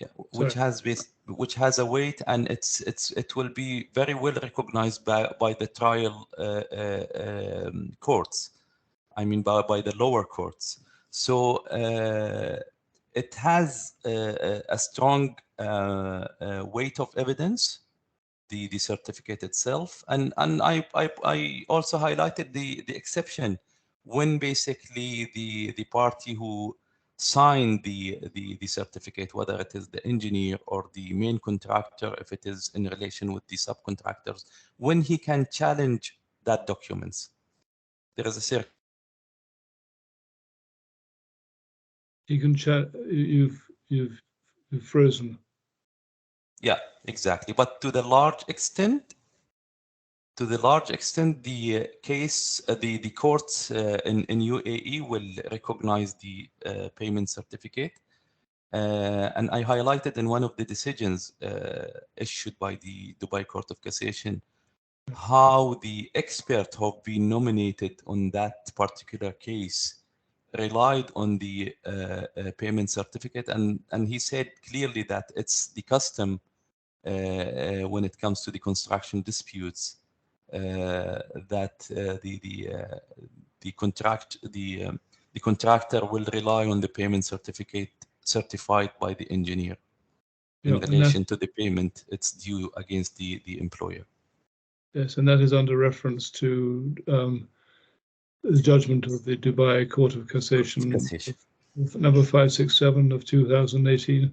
Yeah, which has a weight, and it will be very well recognized by the trial courts. I mean, by the lower courts. So it has a strong weight of evidence, the certificate itself, and I also highlighted the exception when basically the party who signed the certificate, whether it is the engineer or the main contractor, if it is in relation with the subcontractors, when he can challenge that documents. There is a You can chat. You've frozen. Yeah, exactly. But to the large extent, the case, the courts in UAE will recognize the payment certificate. And I highlighted in one of the decisions issued by the Dubai Court of Cassation how the expert who have been nominated on that particular case relied on the payment certificate, and he said clearly that it's the custom when it comes to the construction disputes that the contractor will rely on the payment certificate certified by the engineer in relation to the payment it's due against the employer. Yes, and that is under reference to the judgment of the Dubai Court of Cassation, number 567 of 2018.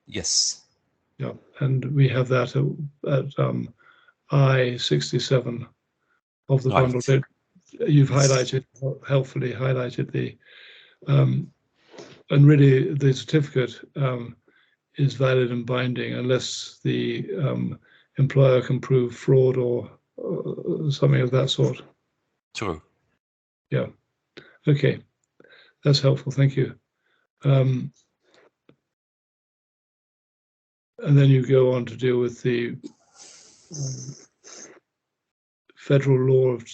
Yes. Yeah, and we have that at I-67 of the bundle. Right. You've highlighted, helpfully highlighted the, and really the certificate is valid and binding unless the employer can prove fraud or something of that sort. True. Yeah. Okay, that's helpful. Thank you. And then you go on to deal with the federal law of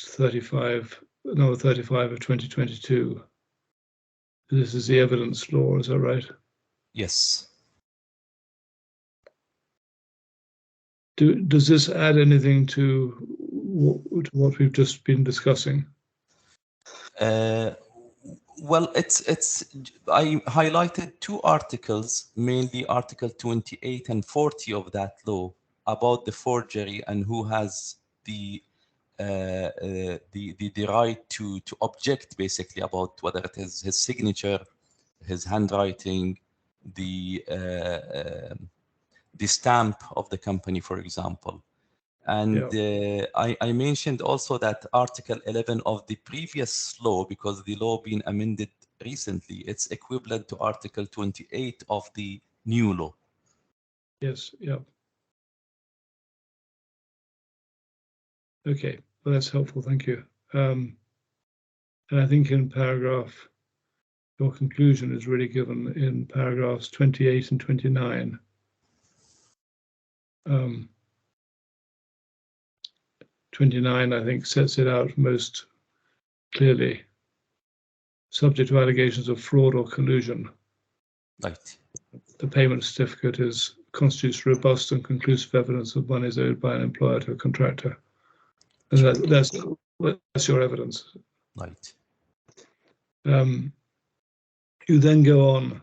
number 35 of 2022. This is the evidence law, is that right? Yes. Does this add anything to what we've just been discussing? Well, I highlighted two articles, mainly Article 28 and 40 of that law about the forgery and who has the right to object, basically, about whether it is his signature, his handwriting, the stamp of the company, for example. And I mentioned also that Article 11 of the previous law, because the law being amended recently, it's equivalent to Article 28 of the new law. Yes, yeah. Okay, well, that's helpful, thank you. And I think in paragraph, your conclusion is really given in paragraphs 28 and 29. 29, I think, sets it out most clearly. Subject to allegations of fraud or collusion. Right. The payment certificate constitutes robust and conclusive evidence of monies owed by an employer to a contractor. And that's your evidence. Right. You then go on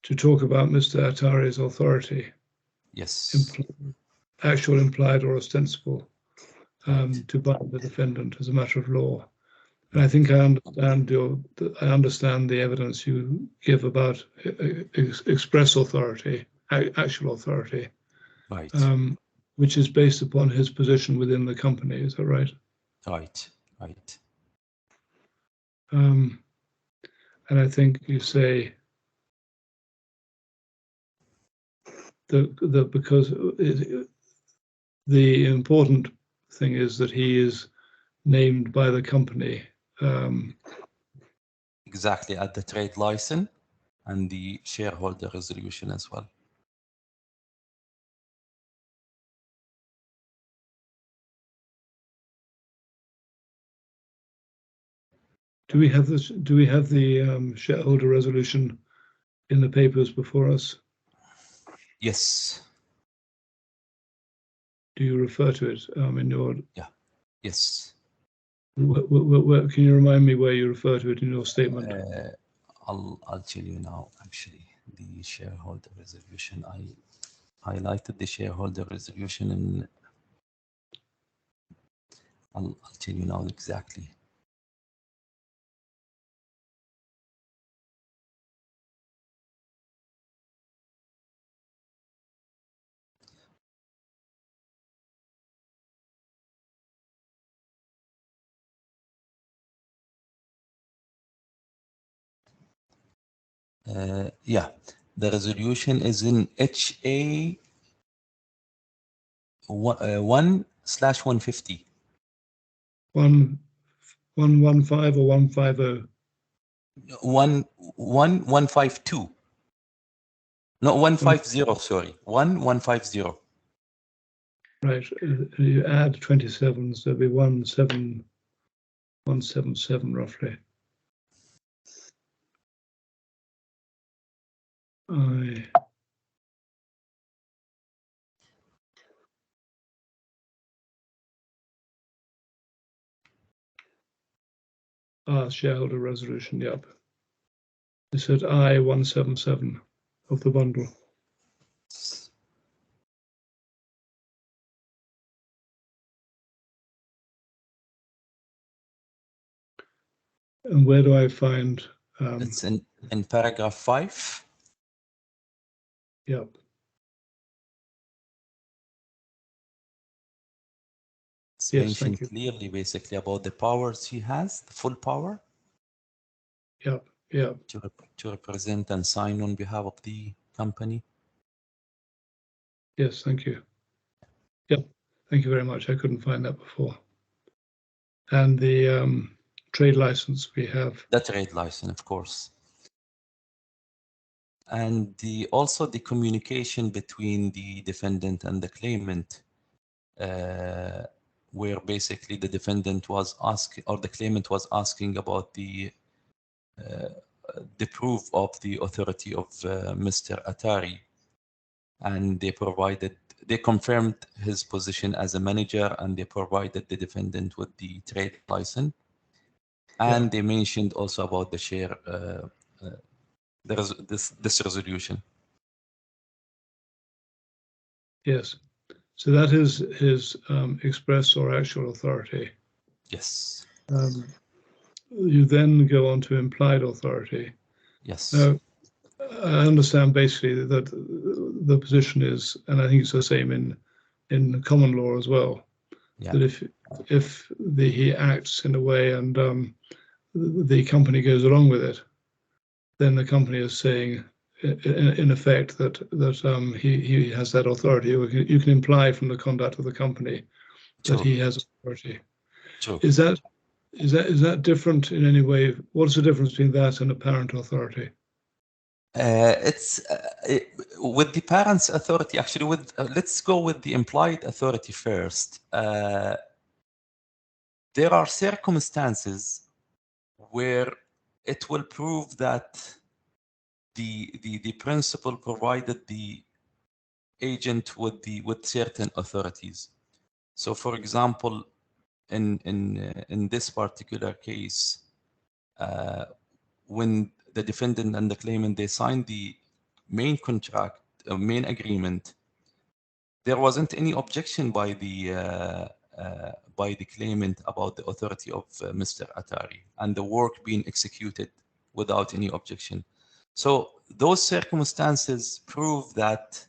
to talk about Mr. Attari's authority. Yes. actual, implied, or ostensible to bind the defendant as a matter of law. And I think I understand the evidence you give about express authority, actual authority, Right. which is based upon his position within the company. Is that right? Right. Right. And I think you say that because the important thing is that he is named by the company. Exactly, at the trade license and the shareholder resolution as well. Do we have this? Do we have the shareholder resolution in the papers before us? Yes. Do you refer to it in your? Yeah. Yes. Can you remind me where you refer to it in your statement? I'll tell you now. Actually, the shareholder resolution. I highlighted the shareholder resolution, and I'll tell you now exactly. Yeah, the resolution is in HA 1/150. 115 or 150? 15152. No, 150. Sorry, 150. Right. You add 27, so it'll be 177 roughly. Shareholder resolution, yep. It said I-177 of the bundle. And where do I find? It's in paragraph 5. Yep. It's Yes, mentioned thank you. clearly, basically, about the powers he has, the full power. Yep. Yep. To represent and sign on behalf of the company. Yes, thank you. Yep. Thank you very much. I couldn't find that before. And the trade license we have. The trade license, of course. And also the communication between the defendant and the claimant, where basically the defendant was asking, or the claimant was asking about the proof of the authority of Mr. Atari, and they confirmed his position as a manager, and they provided the defendant with the trade license, and they mentioned also about the share, this resolution. Yes. So that is his express or actual authority. Yes. You then go on to implied authority. Yes. Now, I understand basically that the position is, and I think it's the same in common law as well, that if he acts in a way and the company goes along with it, then the company is saying, in effect, that he has that authority. You can imply from the conduct of the company that he has authority. True. Is that different in any way? What's the difference between that and apparent authority? It's with the parent's authority. Actually, let's go with the implied authority first. There are circumstances where it will prove that the principal provided the agent with certain authorities. So, for example, in this particular case, when the defendant and the claimant, they signed the main contract, main agreement, there wasn't any objection by the claimant about the authority of Mr. Atari and the work being executed without any objection. So those circumstances prove that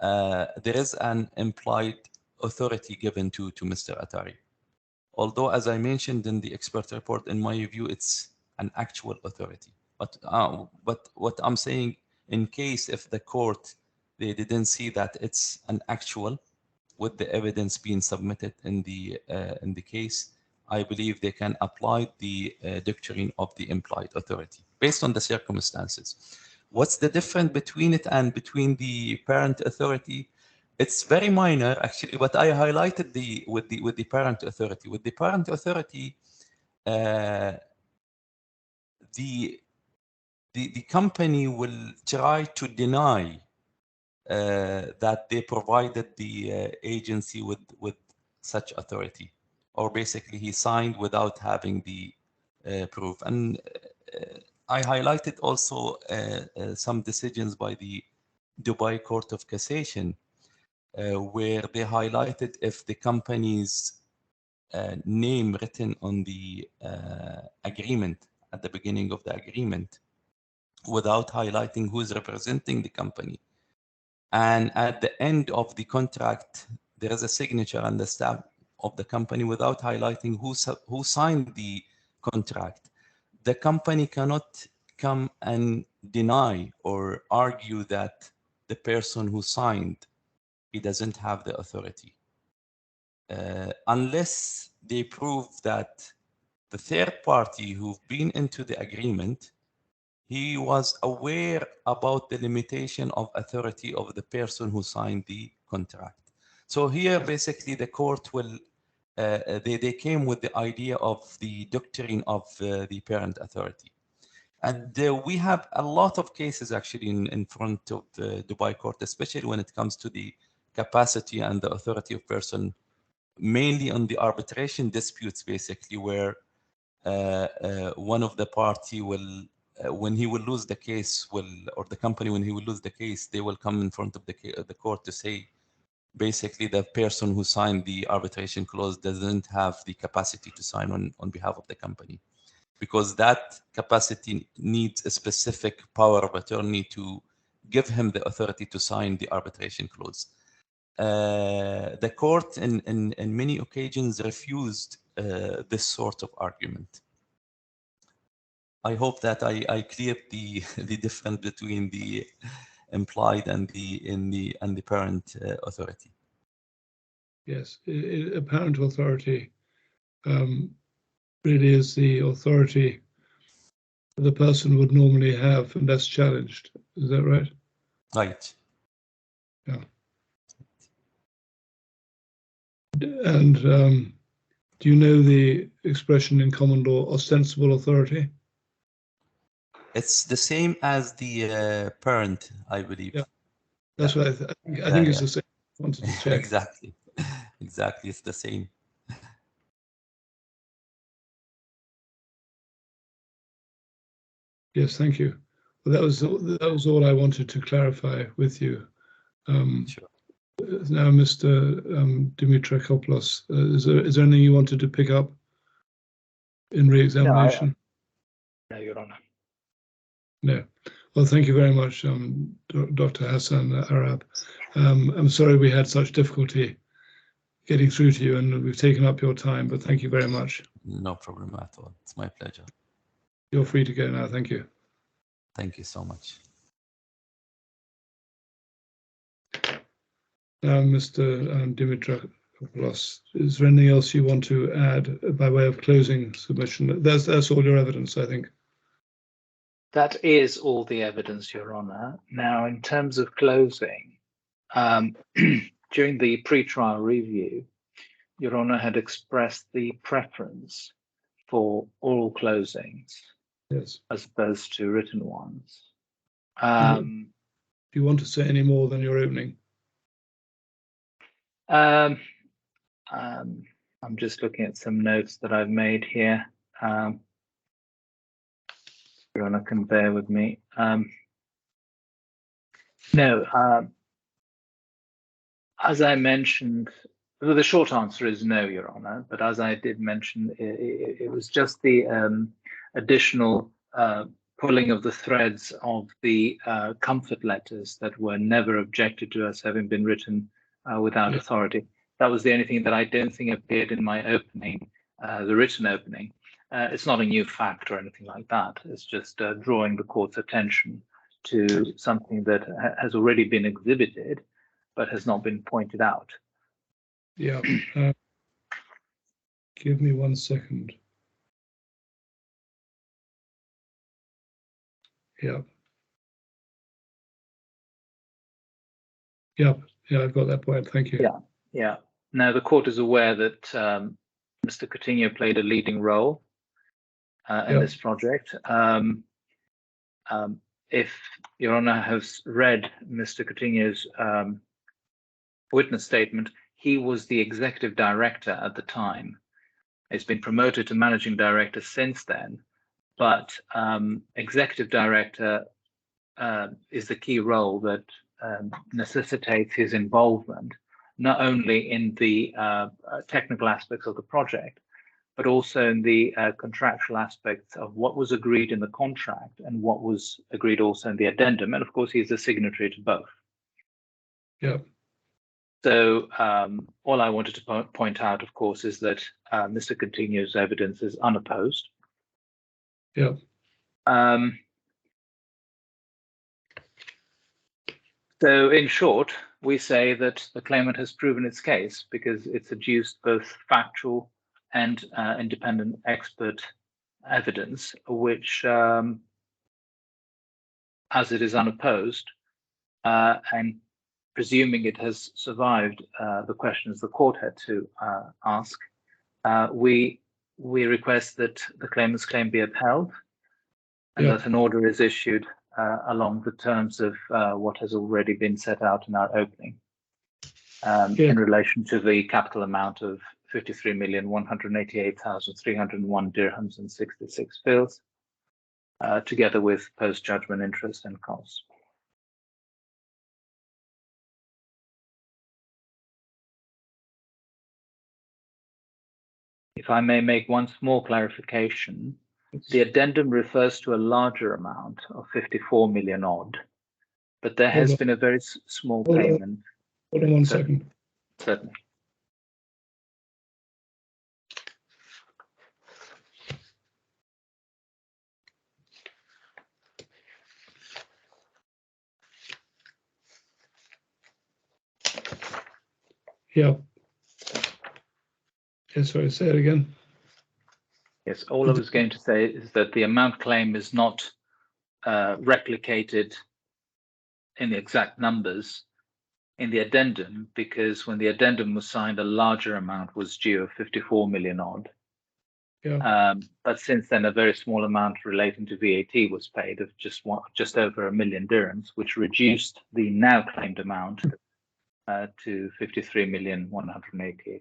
there is an implied authority given to Mr. Atari. Although, as I mentioned in the expert report, in my view, it's an actual authority. But what I'm saying, in case if the court, they didn't see that it's an actual, with the evidence being submitted in the case, I believe they can apply the doctrine of the implied authority based on the circumstances. What's the difference between it and between the parent authority? It's very minor, actually, but I highlighted with the parent authority. With the parent authority, the company will try to deny that they provided the agency with such authority, or basically he signed without having the proof. And I highlighted also some decisions by the Dubai Court of Cassation, where they highlighted if the company's name written on the agreement at the beginning of the agreement without highlighting who's representing the company, and at the end of the contract there is a signature and the stamp of the company without highlighting who signed the contract, the company cannot come and deny or argue that the person who signed, he doesn't have the authority, unless they prove that the third party who've been into the agreement, he was aware about the limitation of authority of the person who signed the contract. So here, basically, the court will, they came with the idea of the doctrine of the parent authority. And we have a lot of cases actually in front of the Dubai court, especially when it comes to the capacity and the authority of person, mainly on the arbitration disputes, basically, where one of the party will, when he will lose the case, or the company, when he will lose the case, they will come in front of the court to say, basically, the person who signed the arbitration clause doesn't have the capacity to sign on behalf of the company, because that capacity needs a specific power of attorney to give him the authority to sign the arbitration clause. The court in many occasions refused this sort of argument. I hope that I cleared the difference between the implied and the parent authority. Yes, a parent authority really is the authority the person would normally have unless challenged. Is that right? Right. Yeah. And do you know the expression in common law, ostensible authority? It's the same as the parent, I believe. Yeah, that's what I think it's the same. I wanted to check. Exactly. Exactly, it's the same. Yes, thank you. Well, that was all I wanted to clarify with you. Sure. Now, Mr. Dimitrakopoulos, is there anything you wanted to pick up in re-examination? No, Your Honor. No. Well, thank you very much, Dr. Hassan Arab. I'm sorry we had such difficulty getting through to you, and we've taken up your time, but thank you very much. No problem at all. It's my pleasure. You're free to go now. Thank you. Thank you so much. Now, Mr. Dimitrakopoulos, is there anything else you want to add by way of closing submission? That's all your evidence, I think. That is all the evidence, Your Honor. Now, in terms of closing, during the pre-trial review, Your Honor had expressed the preference for oral closings, Yes. as opposed to written ones. Do you want to say any more than your opening? I'm just looking at some notes that I've made here. Your Honor can bear with me. As I mentioned, well, the short answer is no, Your Honour. But as I did mention, it was just the additional pulling of the threads of the comfort letters that were never objected to as having been written without authority. That was the only thing that I don't think appeared in my opening, the written opening. It's not a new fact or anything like that. It's just drawing the court's attention to something that has already been exhibited, but has not been pointed out. Yeah. Give me 1 second. Yeah. Yep. Yeah, I've got that point. Thank you. Yeah. Yeah. Now, the court is aware that Mr. Coutinho played a leading role in this project. If Your Honour has read Mr. Coutinho's witness statement, he was the executive director at the time. He's been promoted to managing director since then, but executive director is the key role that necessitates his involvement, not only in the technical aspects of the project, but also in the contractual aspects of what was agreed in the contract and what was agreed also in the addendum. And of course, he's a signatory to both. Yeah. So all I wanted to point out, of course, is that Mr. Coutinho's evidence is unopposed. Yeah. So in short, we say that the claimant has proven its case because it's adduced both factual and independent expert evidence, which, as it is unopposed, and presuming it has survived the questions the court had to ask, we request that the claimant's claim be upheld and that an order is issued along the terms of what has already been set out in our opening in relation to the capital amount of 53,188,301 dirhams and 66 fils, together with post-judgment interest and costs. If I may make one small clarification, the addendum refers to a larger amount of 54 million odd, but there has been a very small payment. Hold on 1 second. Certainly. Yeah. Yes, sorry, say it again. Yes, all I was going to say is that the amount claim is not replicated in the exact numbers in the addendum, because when the addendum was signed, a larger amount was due of 54 million odd. Yeah. But since then, a very small amount relating to VAT was paid of just over 1 million dirhams, which reduced the now claimed amount to 53,188,000.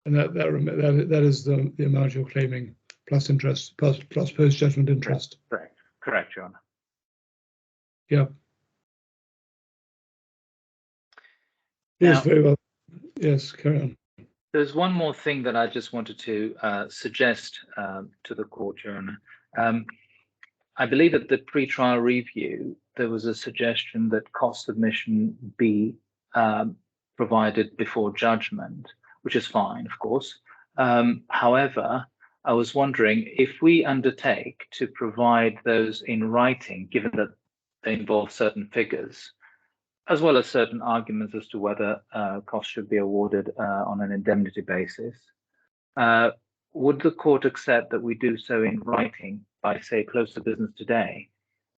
And that is the amount you're claiming plus interest plus post-judgment interest. Correct, Your Honour. Yeah. Yes, very well. Yes, carry on. There's one more thing that I just wanted to suggest to the court, Your Honour. I believe at the pre-trial review, there was a suggestion that cost submission be provided before judgment, which is fine, of course. However, I was wondering if we undertake to provide those in writing, given that they involve certain figures, as well as certain arguments as to whether costs should be awarded on an indemnity basis, would the court accept that we do so in writing by, say, close of business today,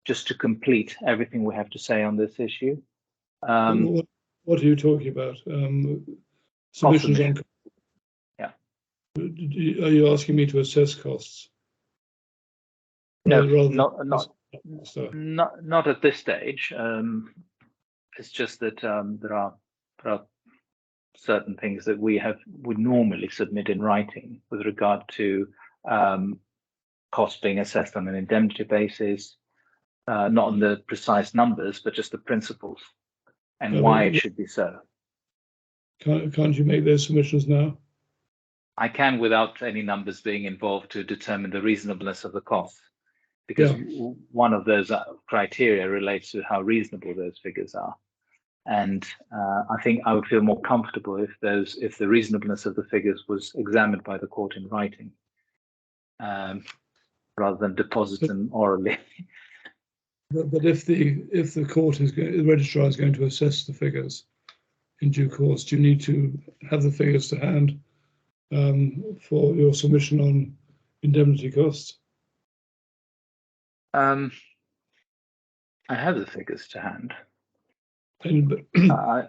just to complete everything we have to say on this issue? What are you talking about? Submissions on. Yeah. Are you asking me to assess costs? No, not at this stage. It's just that there are certain things that we would normally submit in writing with regard to costs being assessed on an indemnity basis, not on the precise numbers, but just the principles and why it should be so. Can't you make those submissions now? I can without any numbers being involved to determine the reasonableness of the cost, because one of those criteria relates to how reasonable those figures are. And I think I would feel more comfortable if the reasonableness of the figures was examined by the court in writing, rather than deposited them orally. But if the court the registrar is going to assess the figures in due course, do you need to have the figures to hand for your submission on indemnity costs? I have the figures to hand. But I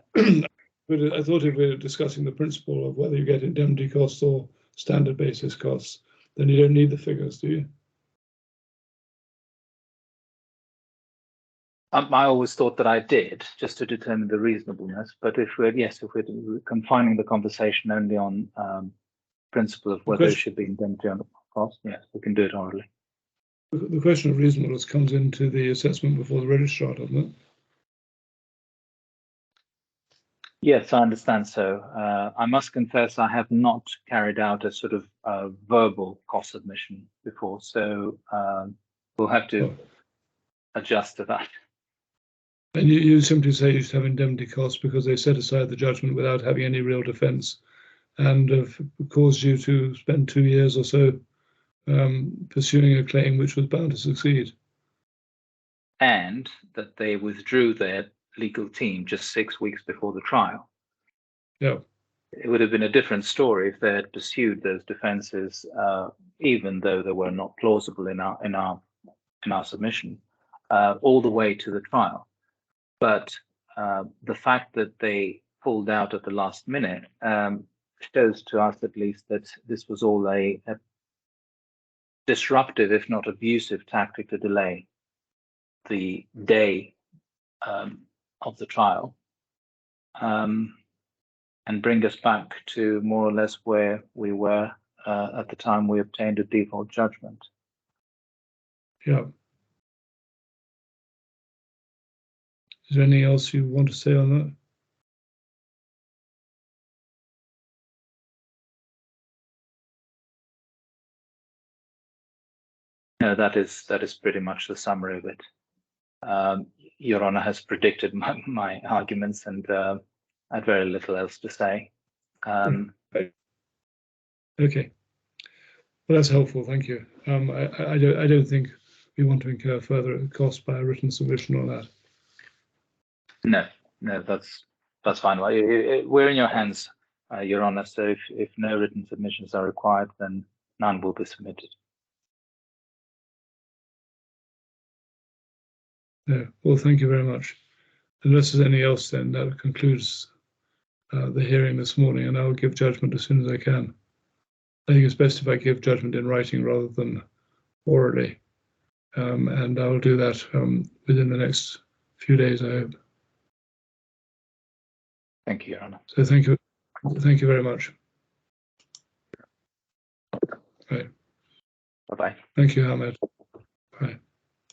thought if we were discussing the principle of whether you get indemnity costs or standard basis costs, then you don't need the figures, do you? I always thought that I did, just to determine the reasonableness. But if we're confining the conversation only on principle of whether it should be indemnity on the cost, yes, we can do it orally. The question of reasonableness comes into the assessment before the registrar, doesn't it? Yes, I understand so. I must confess I have not carried out a sort of verbal cost submission before, so we'll have to adjust to that. And you simply say you should have indemnity costs because they set aside the judgment without having any real defence and have caused you to spend 2 years or so pursuing a claim which was bound to succeed. And that they withdrew their legal team just 6 weeks before the trial. Yeah. It would have been a different story if they had pursued those defences, even though they were not plausible in our submission, all the way to the trial. But the fact that they pulled out at the last minute shows to us, at least, that this was all a disruptive, if not abusive, tactic to delay the day of the trial and bring us back to more or less where we were at the time we obtained a default judgment. Yeah. Is there anything else you want to say on that? No, that is pretty much the summary of it. Your Honour has predicted my arguments, and I had very little else to say. Okay. Well, that's helpful. Thank you. I don't think we want to incur further costs by a written submission on that. No, that's fine. We're in your hands, Your Honour. So if no written submissions are required, then none will be submitted. Yeah. Well, thank you very much. Unless there's anything else, then that concludes the hearing this morning, and I'll give judgment as soon as I can. I think it's best if I give judgment in writing rather than orally, and I'll do that within the next few days, I hope. Thank you, Your Honour. So thank you very much. Right. Bye-bye. Thank you, Ahmed.